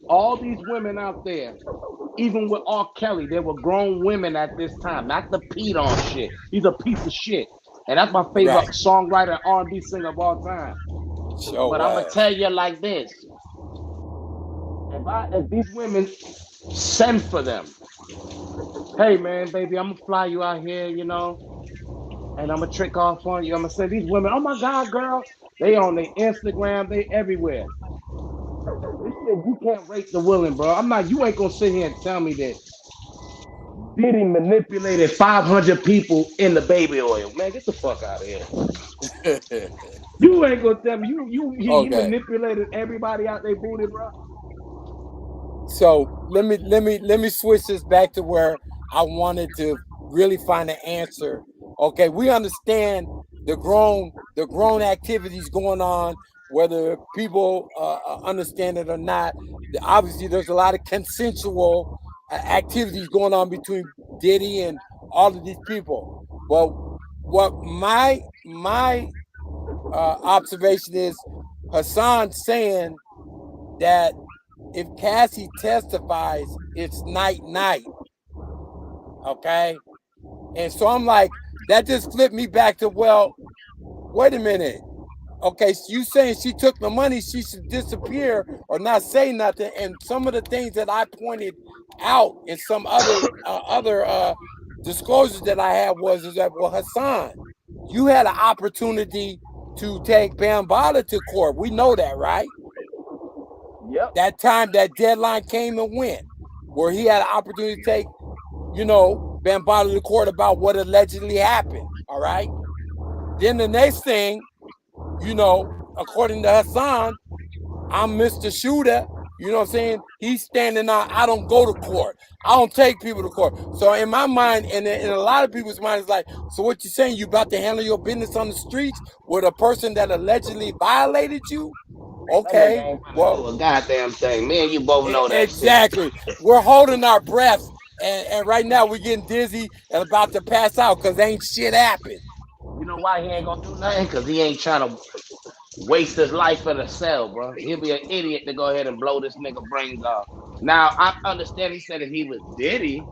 all these women out there, even with R. Kelly, they were grown women at this time, not the Pete on shit. He's a piece of shit. And that's my favorite songwriter, R&B singer of all time. But I'm gonna tell you like this: if these women send for them, hey man, baby, I'm gonna fly you out here, you know, and I'm gonna trick off on you. I'm gonna say these women, oh my God, girl, they on their Instagram, they everywhere. You can't rate the willing, bro. You ain't gonna sit here and tell me that Diddy manipulated 500 people in the baby oil. Man, get the fuck out of here. You ain't gonna tell me he manipulated everybody out their booty, bro. So let me switch this back to where I wanted to really find an answer. Okay, we understand the grown activities going on, whether people understand it or not. Obviously, there's a lot of consensual activities going on between Diddy and all of these people. But what my observation is, Hassan saying that if Cassie testifies, it's night. Okay? And so I'm like, that just flipped me back to, well, wait a minute. Okay, so you saying she took the money, she should disappear or not say nothing. And some of the things that I pointed out in some other disclosures that I had was that, well, Hassan, you had an opportunity to take Bambaataa to court. We know that, right? Yep. That time that deadline came and went, where he had an opportunity to take, Bambaataa to court about what allegedly happened. All right. Then the next thing, according to Hassan, I'm Mr. Shooter. You know what I'm saying? He's standing out. I don't go to court. I don't take people to court. So in my mind, and in a lot of people's mind, it's like, so what you saying? You about to handle your business on the streets with a person that allegedly violated you? Okay. Well, a goddamn thing. Me and you both know that. Exactly. We're holding our breath, and right now we're getting dizzy and about to pass out because ain't shit happened. You know why he ain't gonna do nothing? Because he ain't trying to waste his life in a cell, bro. He'll be an idiot to go ahead and blow this nigga brains off. Now, I understand he said if he was Diddy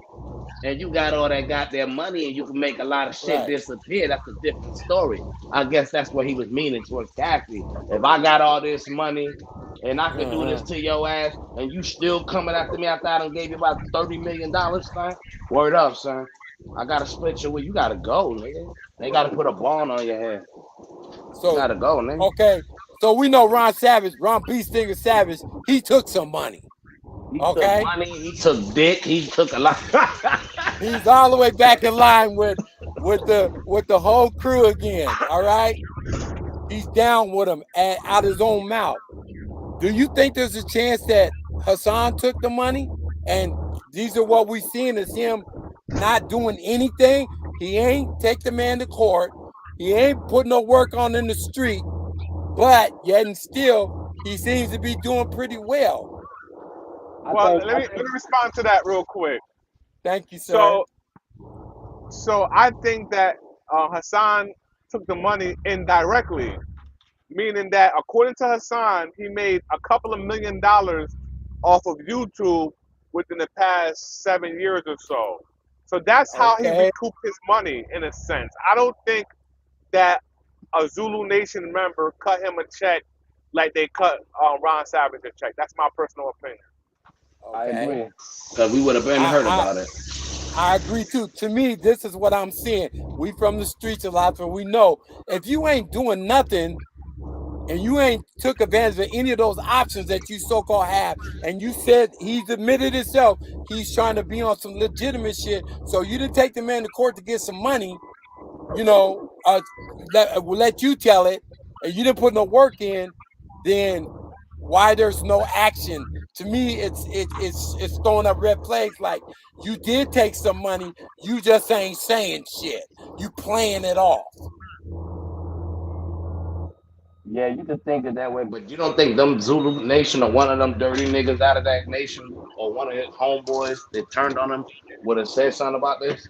and you got all that goddamn money and you can make a lot of shit disappear, that's a different story. I guess that's what he was meaning towards Cassie. If I got all this money and I could do this to your ass and you still coming after me after I done gave you about $30 million, son, word up, son. I gotta split your way. You gotta go, nigga. They gotta put a bond on your head. So you gotta go, nigga. Okay. So we know Ron Beast Stinger Savage, he took some money. He took money, he took dick, he took a lot. He's all the way back in line with the whole crew again. All right. He's down with him out his own mouth. Do you think there's a chance that Hassan took the money and these are what we seen is him not doing anything? He ain't take the man to court. He ain't putting no work on in the street, but yet and still he seems to be doing pretty well. Well, let me respond to that real quick. Thank you, sir. So I think that Hassan took the money indirectly, meaning that according to Hassan, he made a couple of $1 million off of YouTube within the past 7 years or so. So that's how he recouped his money in a sense. I don't think that a Zulu Nation member cut him a check like they cut Ron Savage a check. That's my personal opinion. I agree. Because we would have been heard about it. I agree too. To me, this is what I'm seeing. We from the streets a lot, so we know if you ain't doing nothing, and you ain't took advantage of any of those options that you so-called have, and you said he's admitted himself he's trying to be on some legitimate shit, so you didn't take the man to court to get some money, let you tell it, and you didn't put no work in, then why there's no action? To me, it's throwing up red flags. Like, you did take some money, you just ain't saying shit. You playing it off. Yeah, you can think it that way, but you don't think them Zulu Nation or one of them dirty niggas out of that nation or one of his homeboys that turned on him would have said something about this?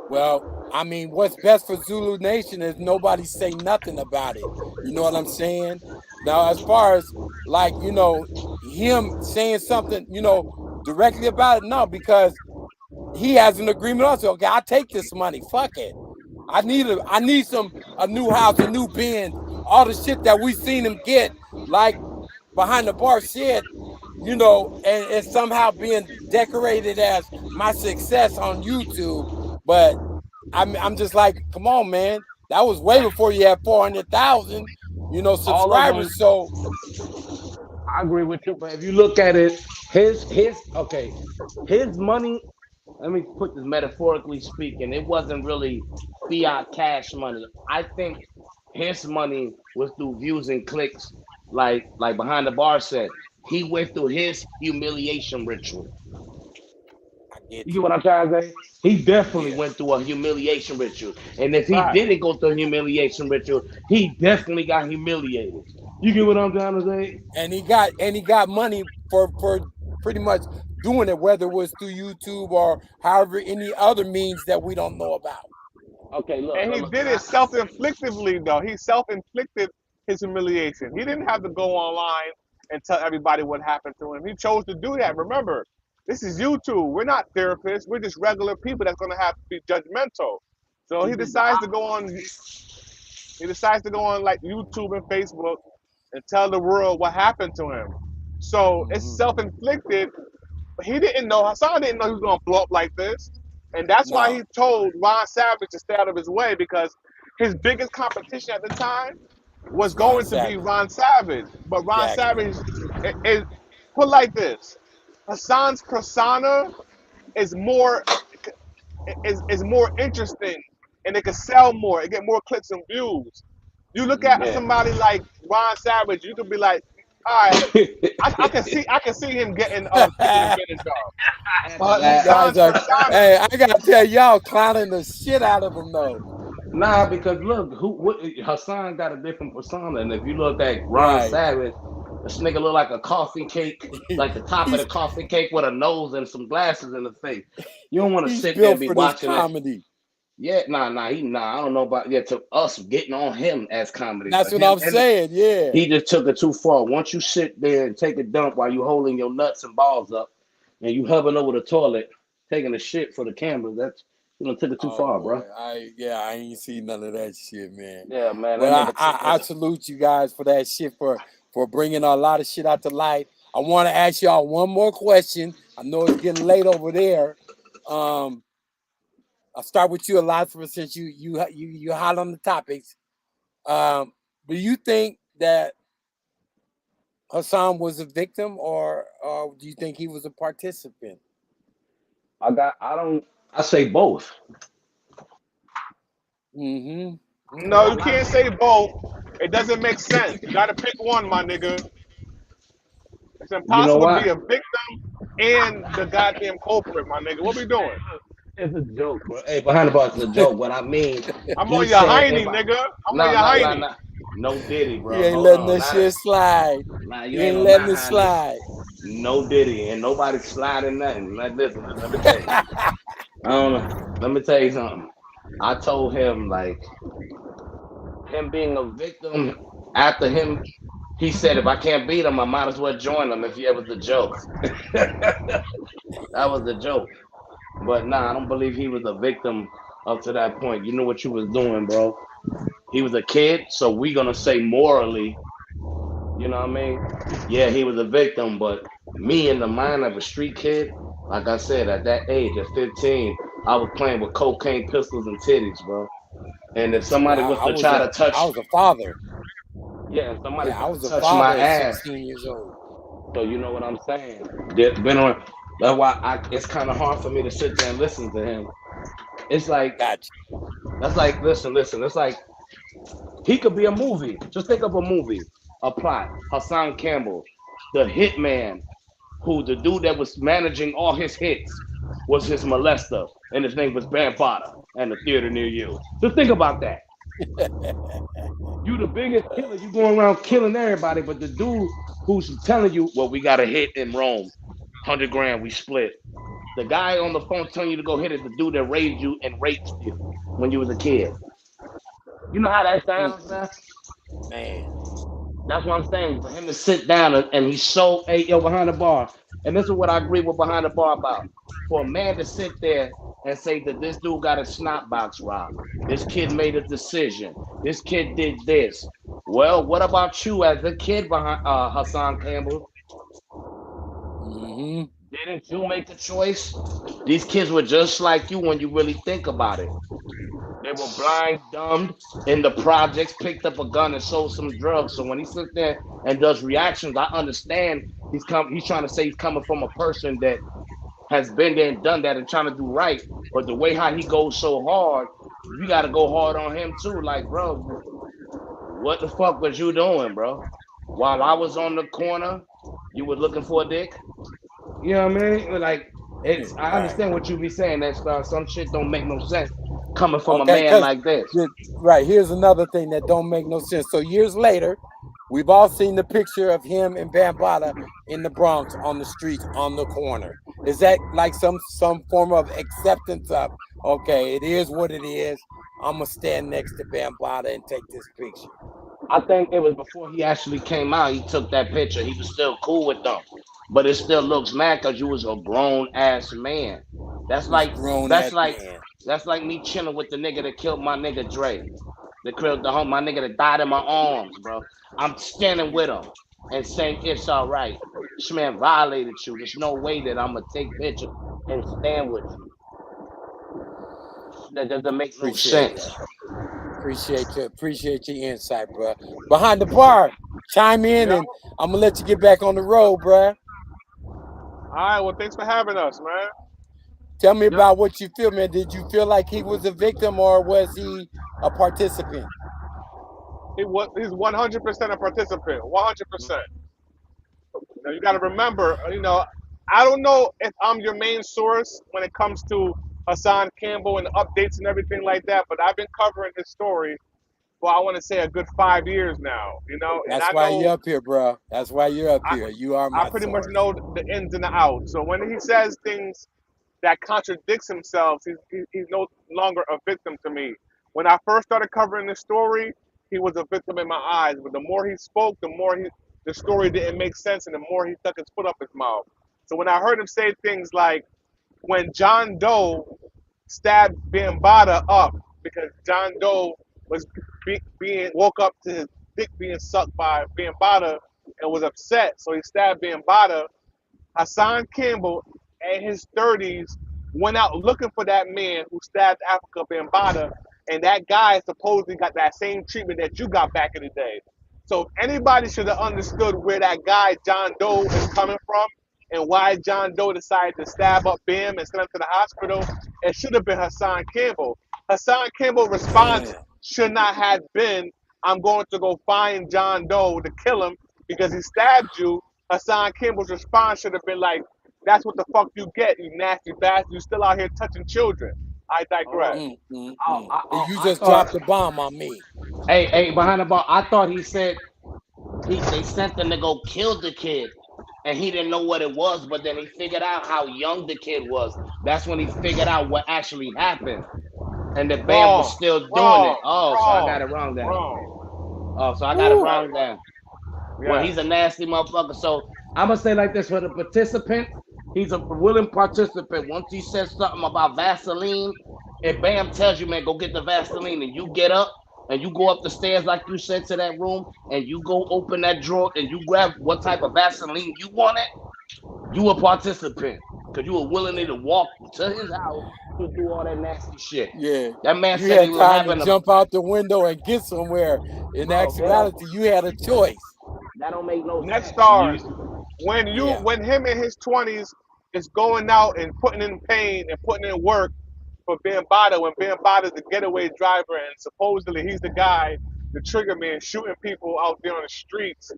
Well, I mean, what's best for Zulu Nation is nobody say nothing about it. You know what I'm saying? Now, as far as like, him saying something, directly about it, no, because he has an agreement also. Okay, I'll take this money. Fuck it. I need a new house, a new Benz, all the shit that we seen him get, like behind the bar shit, and somehow being decorated as my success on YouTube. But I'm just like, come on, man. That was way before you had 400,000, subscribers. So I agree with you, but if you look at it, his money. Let me put this metaphorically speaking. It wasn't really fiat cash money. I think his money was through views and clicks, like behind the bar said. He went through his humiliation ritual. You get what I'm trying to say? He definitely went through a humiliation ritual. And if he didn't go through a humiliation ritual, he definitely got humiliated. You get what I'm trying to say? And he got money for pretty much doing it, whether it was through YouTube or however any other means that we don't know about. Okay, look. And he did it self-inflictively, though. He self-inflicted his humiliation. He didn't have to go online and tell everybody what happened to him. He chose to do that. Remember, this is YouTube. We're not therapists. We're just regular people that's going to have to be judgmental. So he decides to go on. He decides to go on like YouTube and Facebook and tell the world what happened to him. So it's self-inflicted. But he didn't know. Hassan didn't know he was going to blow up like this. And that's why he told Ron Savage to stay out of his way, because his biggest competition at the time was going to be Ron Savage. But Ron Savage is put like this: Hassan's persona is more interesting, and it can sell more. It get more clicks and views. You look at somebody like Ron Savage, you could be like, all right, I can see him getting taking advantage of. Hey, I gotta tell y'all, clowning the shit out of him though. Nah, because look, Hassan got a different persona, and if you look at Ron Savage, this nigga look like a coffee cake, like the top of the coffee cake with a nose and some glasses in the face. You don't want to sit there and be watching comedy. Yeah, I don't know about to us getting on him as comedy. That's what I'm saying. Yeah, he just took it too far. Once you sit there and take a dump while you holding your nuts and balls up, and you hovering over the toilet taking a shit for the camera, that's took it too far, bro. I ain't seen none of that shit, man. Yeah, man. But I salute you guys for that shit, for bringing a lot of shit out to light. I want to ask y'all one more question. I know it's getting late over there. I'll start with you, Illosopher, since you hot on the topics. Do you think that Hassan was a victim, or do you think he was a participant? I say both. No, you can't say both. It doesn't make sense. You gotta pick one, my nigga. It's impossible to be a victim and the goddamn culprit, my nigga. What we doing? It's a joke, bro. Hey, behind the bar, it's a joke. What I mean, I'm on your hiney, nigga. I'm on your hiney. No Diddy, bro. You ain't letting that shit slide. You ain't letting it slide. No Diddy, and nobody sliding nothing. Like this, let me tell you. I don't know. Let me tell you something. I told him, like, him being a victim, after him, he said, if I can't beat him, I might as well join him if it was a joke. That was a joke. But nah, I don't believe he was a victim up to that point. You know what you was doing, bro. He was a kid, so we gonna say morally, you know what I mean? Yeah, he was a victim, but me in the mind of a street kid, like I said, at that age, at 15, I was playing with cocaine, pistols, and titties, bro. And if somebody was to try to touch, I was a father. Yeah, and somebody Yeah, I was a touched father my at ass. 16 years old. So you know what I'm saying? Been on. That's why it's kind of hard for me to sit there and listen to him. It's like Gotcha. that's like listen. It's like he could be a movie. Just think of a movie, a plot. Hassan Campbell, the hitman, who the dude that was managing all his hits was his molester, and his name was Bambaataa, and the theater near you. Just think about that. You the biggest killer. You going around killing everybody, but the dude who's telling you, well, we got a hit in Rome, 100 grand, we split. The guy on the phone telling you to go hit it, the dude that raised you and raped you when you was a kid. You know how that sounds, man? Man. That's what I'm saying. For him to sit down and he's so yo behind the bar, and this is what I agree with behind the bar about. For a man to sit there and say that this dude got a snot box robbed, this kid made a decision, this kid did this. Well, what about you as a kid behind Hassan Campbell? Mm-hmm. Didn't you make a choice? These kids were just like you when you really think about it. They were blind, dumbed in the projects, picked up a gun and sold some drugs. So when he sits there and does reactions, I understand he's trying to say he's coming from a person that has been there and done that and trying to do right. But the way how he goes so hard, you got to go hard on him too. Like, bro, what the fuck was you doing, bro? While I was on the corner, you were looking for a dick. You know what I mean? Like, it's. I Right. understand what you be saying. That some shit don't make no sense coming from a Okay, man because like this. right, here's another thing that don't make no sense. So years later, we've all seen the picture of him and Bambaataa in the Bronx on the streets on the corner. Is that like some form of acceptance of, okay, it is what it is. I'm gonna stand next to Bambaataa and take this picture. I think it was before he actually came out. He took that picture. He was still cool with them, but it still looks mad because you was a grown ass man. That's He's a like grown that's ass like man. that's like me chilling with the nigga that killed my nigga Dre, the killed my nigga that died in my arms, bro. I'm standing with him and saying it's all right. This man violated you. There's no way that I'm gonna take pictures and stand with you. That doesn't make no Appreciate sense. that. Appreciate your insight, bro. Behind the bar, chime in, Yeah. and I'm gonna let you get back on the road, bro. All right. Well, thanks for having us, man. Tell me Yep. about what you feel, man. Did you feel like he was a victim or was he a participant? He's 100% a participant. 100%. Now you got to remember, I don't know if I'm your main source when it comes to Hassan Campbell and updates and everything like that, but I've been covering his story for I want to say a good 5 years now. And That's I why know you're up here, bro. That's why you're up I, here. You are I my pretty much source. know the ins and the outs. So when he says things that contradicts himself, he's no longer a victim to me. When I first started covering this story, he was a victim in my eyes. But the more he spoke, the story didn't make sense, and the more he stuck his foot up his mouth. So when I heard him say things like, when John Doe stabbed Bambaataa up because John Doe was being woke up to his dick being sucked by Bambaataa and was upset, so he stabbed Bambaataa. Hassan Campbell, in his 30s, went out looking for that man who stabbed Africa Bambaataa, and that guy supposedly got that same treatment that you got back in the day. So if anybody should have understood where that guy John Doe is coming from and why John Doe decided to stab up Bam and send him to the hospital, it should have been Hassan Campbell. Hassan Campbell's response Damn. should not have been, I'm going to go find John Doe to kill him because he stabbed you. Hassan Campbell's response should have been like, that's what the fuck you get, you nasty bastard. You still out here touching children. I digress. Mm, mm, I, mm. I, You I just thought, dropped the bomb on me. hey, behind the bar, I thought he said they sent them to go kill the kid, and he didn't know what it was. But then he figured out how young the kid was. That's when he figured out what actually happened, and the Bam was Wrong, still doing it. wrong, Oh, so I got it wrong, wrong then. wrong. Oh, so I got it Woo. Right. wrong then. Well, Yes. he's a nasty motherfucker. So I'm gonna say like this for the participant, he's a willing participant. Once he says something about Vaseline, if Bam tells you, man, go get the Vaseline, and you get up and you go up the stairs like you said to that room, and you go open that drawer and you grab what type of Vaseline you wanted, you a participant because you were willing to walk to his house to do all that nasty shit. Yeah. That man You said he had was time to having a jump out the window and get somewhere. In bro. actuality, you had a choice. That don't make no Next sense. stars. Yeah. When him in his 20s is going out and putting in pain and putting in work for Bambaataa, when Bambaataa's the getaway driver and supposedly he's the guy, the trigger man shooting people out there on the streets,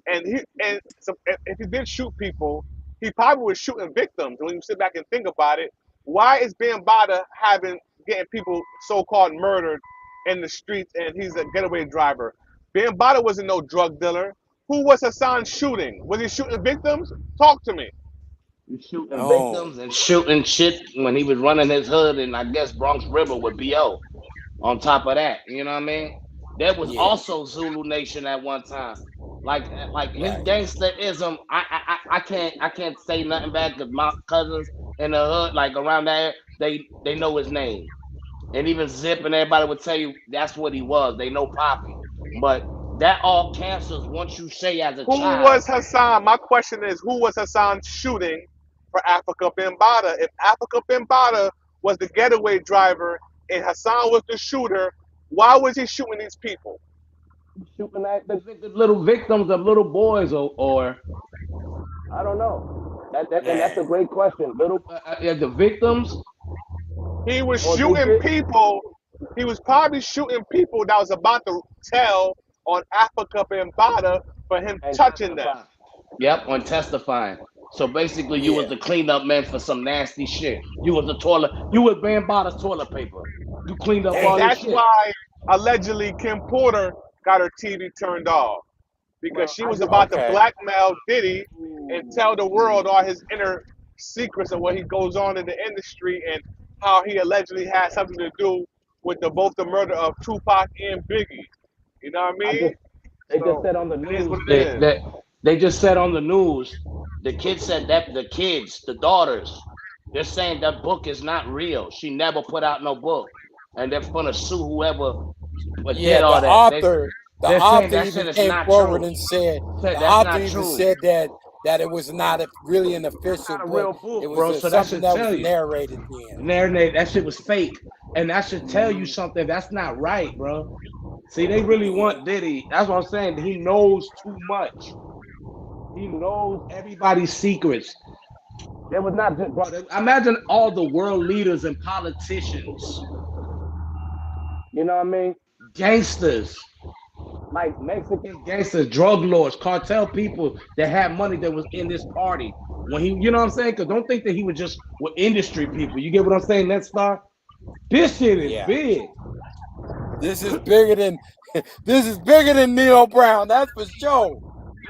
if he did shoot people, he probably was shooting victims. When you sit back and think about it, why is Bambaataa getting people so-called murdered in the streets and he's a getaway driver? Bambaataa wasn't no drug dealer. Who was Hassan shooting? Was he shooting victims? Talk to me. Shooting Oh. victims and shooting shit when he was running his hood in, I guess, Bronx River with BO. On top of that, you know what I mean? There was Yeah. also Zulu Nation at one time. Like his Right. gangsterism, I can't say nothing bad because my cousins in the hood, like around there, they know his name. And even Zip and everybody would tell you that's what he was. They know Poppy. But that all cancels once you say as a Who child. was Hassan? My question is, who was Hassan shooting for Africa Bambaataa? If Africa Bambaataa was the getaway driver and Hassan was the shooter, why was he shooting these people? Shooting at the little victims of little boys or I don't know. And that's a Man. great question. Little the victims He was or they shooting did people. He was probably shooting people that was about to tell on Africa Bambaataa for him and touching them. testify. Yep, on testifying. So basically, you was Yeah. the cleanup man for some nasty shit. You was the toilet. You was Bambaata's toilet paper. You cleaned up And all Damn. this that's shit. why allegedly Kim Porter got her TV turned off because Well, she I was just about to Okay. blackmail Diddy and tell the world Mm. all his inner secrets of what he goes on in the industry and how he allegedly had something to do with both the murder of Tupac and Biggie. You know what I I mean? just they just So said on the it is news what it that is. they just said on the news the kids said that the kids, the daughters, they're saying that book is not real. She never put out no book, and they're gonna sue whoever did Yeah, all that. the They're saying author that shit even is came not forward true. and said Said the that's author not even true. said that it was not really an official Not a book. real It book, was bro. So that something should that was tell you. narrated then. Narrate that shit was fake, and that should tell you Hmm. something. That's not right, bro. See, they really Yeah. want Diddy. That's what I'm saying. He knows too much. He knows everybody's secrets. There was not just, bro. Imagine all the world leaders and politicians. You know what I mean? Gangsters, like Mexican gangsters, drug lords, cartel people that had money that was in this party. When he, you know what I'm saying? Because don't think that he was just with industry people. You get what I'm saying, Net Star? This shit is Yeah. big. This is bigger than this is bigger than Neo Brown. That's for sure.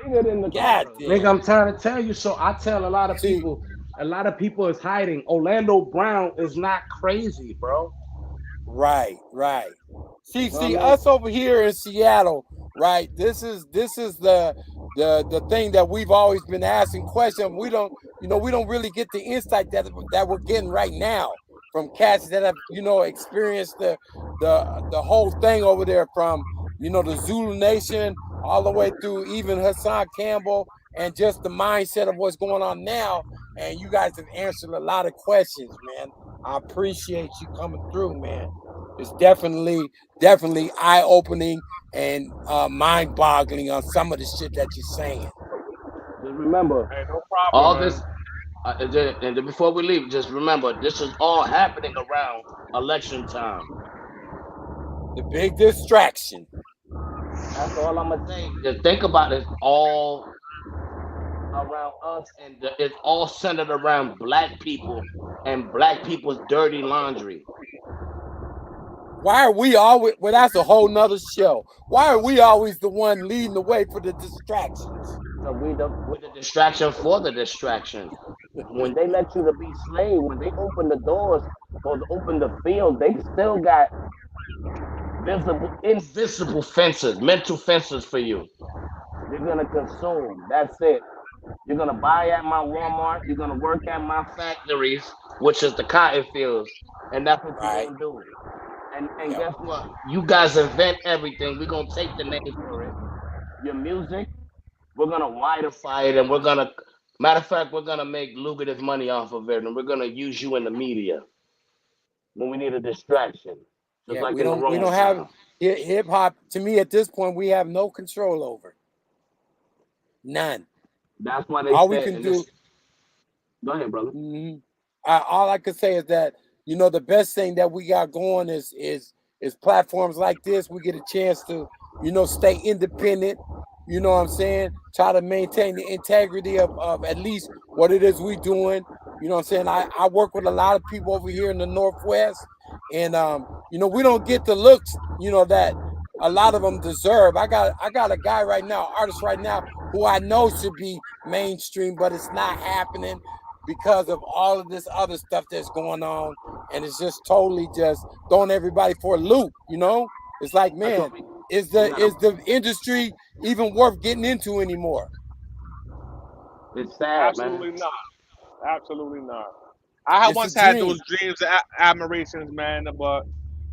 Bigger than the God Carters. Nigga, damn. I'm trying to tell you. So I tell See, a lot of people is hiding. Orlando Brown is not crazy, bro. right, right. You know what See, I mean? us over here in Seattle, right? This is the thing that we've always been asking questions. We don't really get the insight that we're getting right now from cats that have experienced the whole thing over there from the Zulu Nation all the way through even Hassan Campbell and just the mindset of what's going on now. And you guys have answered a lot of questions, man. I appreciate you coming through, man. It's definitely eye opening and mind boggling on some of the shit that you're saying. Just remember, Hey, no problem, all man. this, before we leave, just remember, this is all happening around election time. The big distraction. That's all I'm gonna say. Just think about it. All around us, and it's all centered around black people and black people's dirty laundry. Why are we always? Well, that's a whole nother show. Why are we always the one leading the way for the distractions? So we the distraction for the distraction. When they let you to be slave, when they open the doors or open the field, they still got invisible fences, mental fences for you. You're gonna consume. That's it. You're gonna buy at my Walmart. You're gonna work at my factories, which is the cotton fields, and that's what you're Right. gonna do. And Yep. guess what? You guys invent everything. We're gonna take the name for it. Your music, we're gonna widify it, and we're gonna. Matter of fact, we're gonna make lucrative money off of it, and we're gonna use you in the media. when we need a distraction. Just Yeah, like we in the don't Roman have time. hip hop. To me, at this point, we have no control over. None. That's why they All we said, can and do. this, go ahead, brother. All I can say is that, you know, the best thing that we got going is platforms like this. We get a chance to, you know, stay independent. You know what I'm saying? Try to maintain the integrity of at least what it is we doing. You know what I'm saying? I work with a lot of people over here in the Northwest, and you know, we don't get the looks, you know, that a lot of them deserve. I got a guy right now, artist right now, who I know should be mainstream, but it's not happening because of all of this other stuff that's going on, and it's just totally just throwing everybody for a loop. You know, it's like, That's man, what we is gotta, the industry even worth getting into anymore? it's sad, man. Absolutely not. Absolutely not. I had It's a once had those dream. dreams, admirations, man, but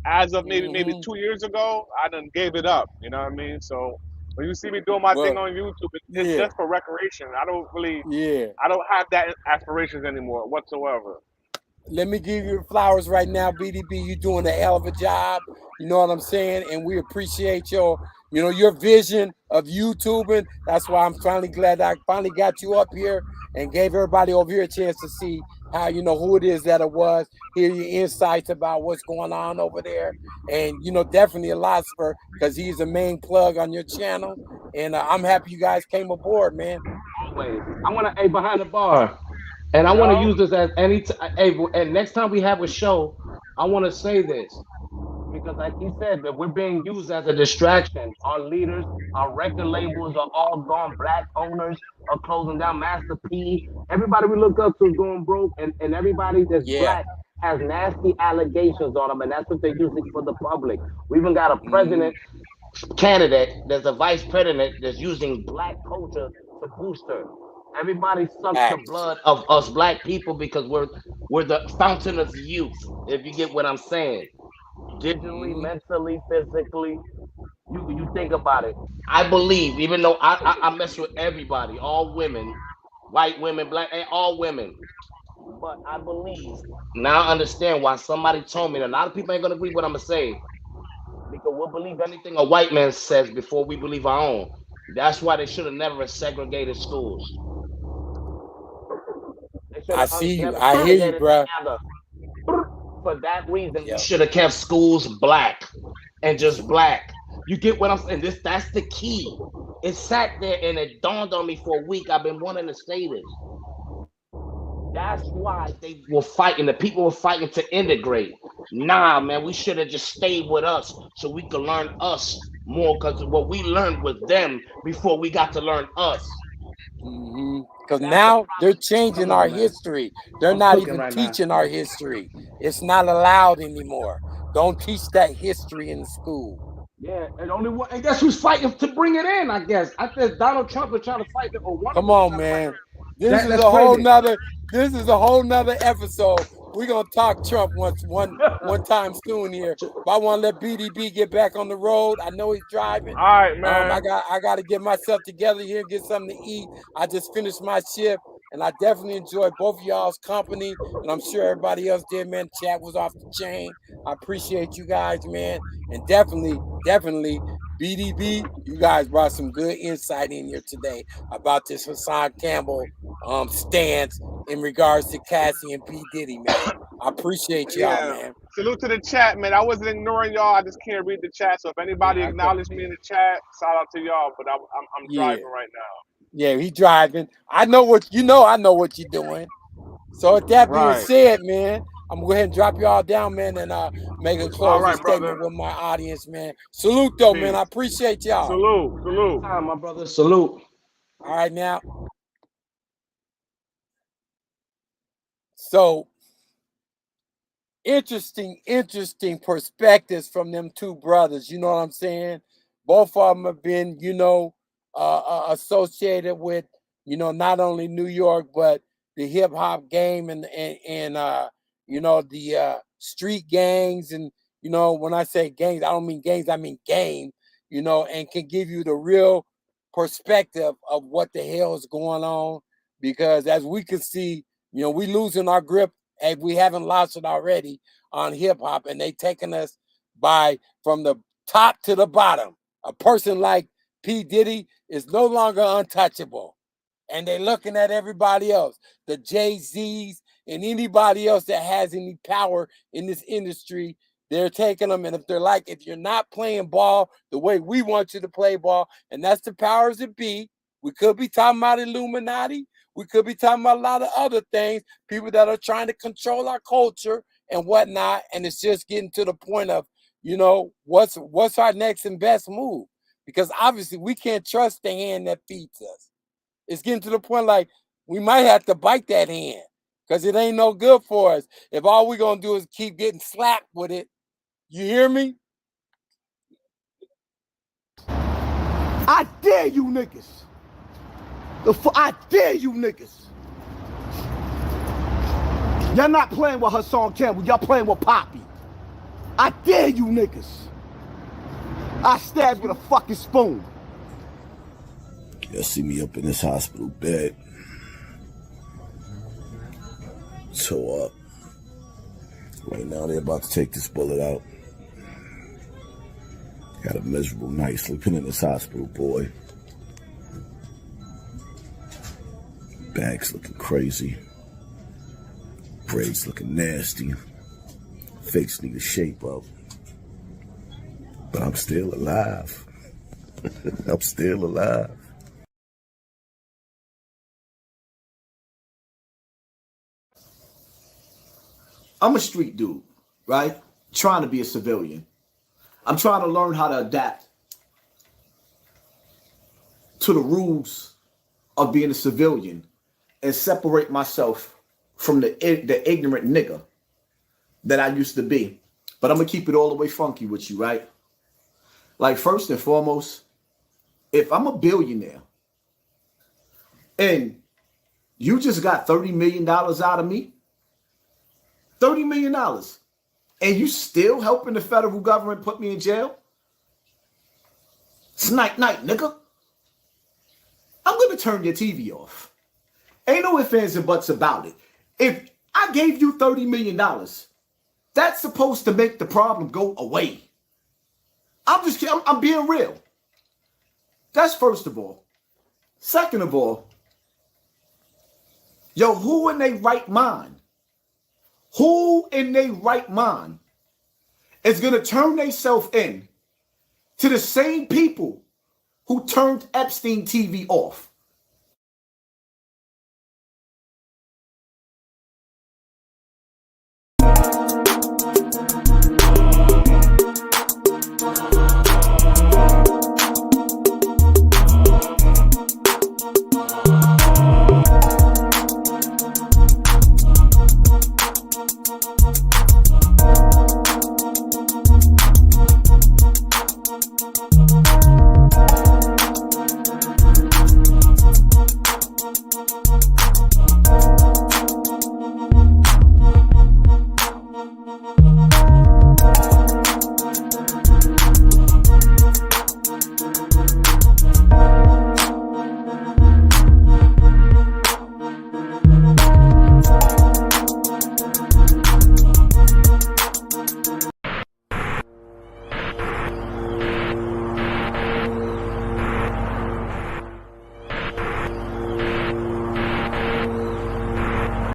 as of maybe 2 years ago, I done gave it up. You know what I mean? So when you see me doing my thing Well, on YouTube, it's yeah, just for recreation. yeah. I don't have that aspirations anymore whatsoever. Let me give you flowers right now, BDB. You're doing a hell of a job. You know what I'm saying? And we appreciate your, you know, your vision of YouTubing. That's why I'm finally glad I finally got you up here and gave everybody over here a chance to see how, you know, who it is that it was, hear your insights about what's going on over there. And, you know, definitely Illosopher, because he's a main plug on your channel. And I'm happy you guys came aboard, man. Always. I want to, behind the bar. And I want to Yo, use this as and next time we have a show, I want to say this because, like he said, that we're being used as a distraction. Our leaders, our record labels are all gone. Black owners are closing down. Master P, everybody we look up to is going broke, and everybody that's Yeah. black has nasty allegations on them, and that's what they're using for the public. We even got a president candidate, there's a vice president that's using black culture to boost her. Everybody sucks the Facts. blood of us black people because we're the fountain of youth. If you get what I'm saying, digitally, mentally, physically, you think about it. I believe, even though I mess with everybody, all women, white women, black, all women, but I believe now. I understand why somebody told me. And a lot of people ain't gonna agree with what I'm gonna say because we'll believe anything a white man says before we believe our own. That's why they should have never segregated schools. They should I have see you. never I hear you, segregated bruh. together. For that reason, we Yep. should have kept schools black and just black. You get what I'm saying? That's the key. It sat there and it dawned on me for a week. I've been wanting to say this. That's why they were fighting. The people were fighting to integrate. Nah, man, we should have just stayed with us so we could learn us more because what we learned was them before we got to learn us. Because That's the now they're problem. changing Come our on, man. history. They're I'm not cooking even right now. teaching our history. It's not allowed anymore. Don't teach that history in school. Yeah, and only one, and guess who's fighting to bring it in? I guess I think Donald Trump is trying to fight it, or one of Come them is on, trying to fight man. it. This is That's a whole crazy. nother. This is a whole nother episode. We're gonna talk Trump one time soon here. But I want to let BDB get back on the road. I know he's driving. all right, man. I got to get myself together here, get something to eat. I just finished my shift, and I definitely enjoyed both of y'all's company, and I'm sure everybody else did, man. Chat was off the chain. I appreciate you guys, man, and definitely, BDB, you guys brought some good insight in here today about this Hassan Campbell stance in regards to Cassie and P. Diddy, man. I appreciate y'all, Yeah. man. Salute to the chat, man. I wasn't ignoring y'all. I just can't read the chat. So if anybody Yeah, I couldn't acknowledged see me in it. the chat, shout out to y'all. But I'm Yeah. driving right now. Yeah, he driving. I know what you know. I know what you're doing. So with that being Right. said, man, I'm gonna go ahead and drop y'all down, man, and make a All closing right, statement brother. with my audience, man. Salute though, man. I Peace. appreciate y'all. Salute. Salute. Anytime, my brother. Salute. All right, now. So interesting perspectives from them two brothers. You know what I'm saying? Both of them have been, you know, associated with, you know, not only New York but the hip hop game and you know, the street gangs, and you know, when I say gangs, I don't mean gangs, I mean game. You know, and can give you the real perspective of what the hell is going on, because as we can see, you know, we losing our grip, if we haven't lost it already, on hip hop, and they taking us from the top to the bottom. A person like P. Diddy is no longer untouchable. And they're looking at everybody else, the Jay-Z's and anybody else that has any power in this industry. They're taking them, and if you're not playing ball the way we want you to play ball, and that's the powers that be. We could be talking about Illuminati. We could be talking about a lot of other things, people that are trying to control our culture and whatnot. And it's just getting to the point of, what's our next and best move? Because obviously we can't trust the hand that feeds us. It's getting to the point like we might have to bite that hand because it ain't no good for us if all we're going to do is keep getting slapped with it. You hear me? I dare you niggas. I dare you niggas. Y'all not playing with Hassan Campbell. Y'all playing with Poppy. I dare you niggas. I stab with a fucking spoon. Y'all see me up in this hospital bed. So up. Right now they're about to take this bullet out. Got a miserable night sleeping in this hospital, boy. Bags looking crazy. Braids looking nasty. Face need a shape up. But I'm still alive. I'm still alive. I'm a street dude, right? Trying to be a civilian. I'm trying to learn how to adapt to the rules of being a civilian and separate myself from the ignorant nigga that I used to be. But I'm going to keep it all the way funky with you, right? Like, first and foremost, if I'm a billionaire and you just got $30 million out of me, $30 million, and you still helping the federal government put me in jail? It's night, nigga. I'm going to turn your TV off. Ain't no ifs, ands, and buts about it. If I gave you $30 million, that's supposed to make the problem go away. I'm being real. That's first of all. Second of all, yo, who in their right mind? Who in their right mind is going to turn themselves in to the same people who turned Epstein TV off?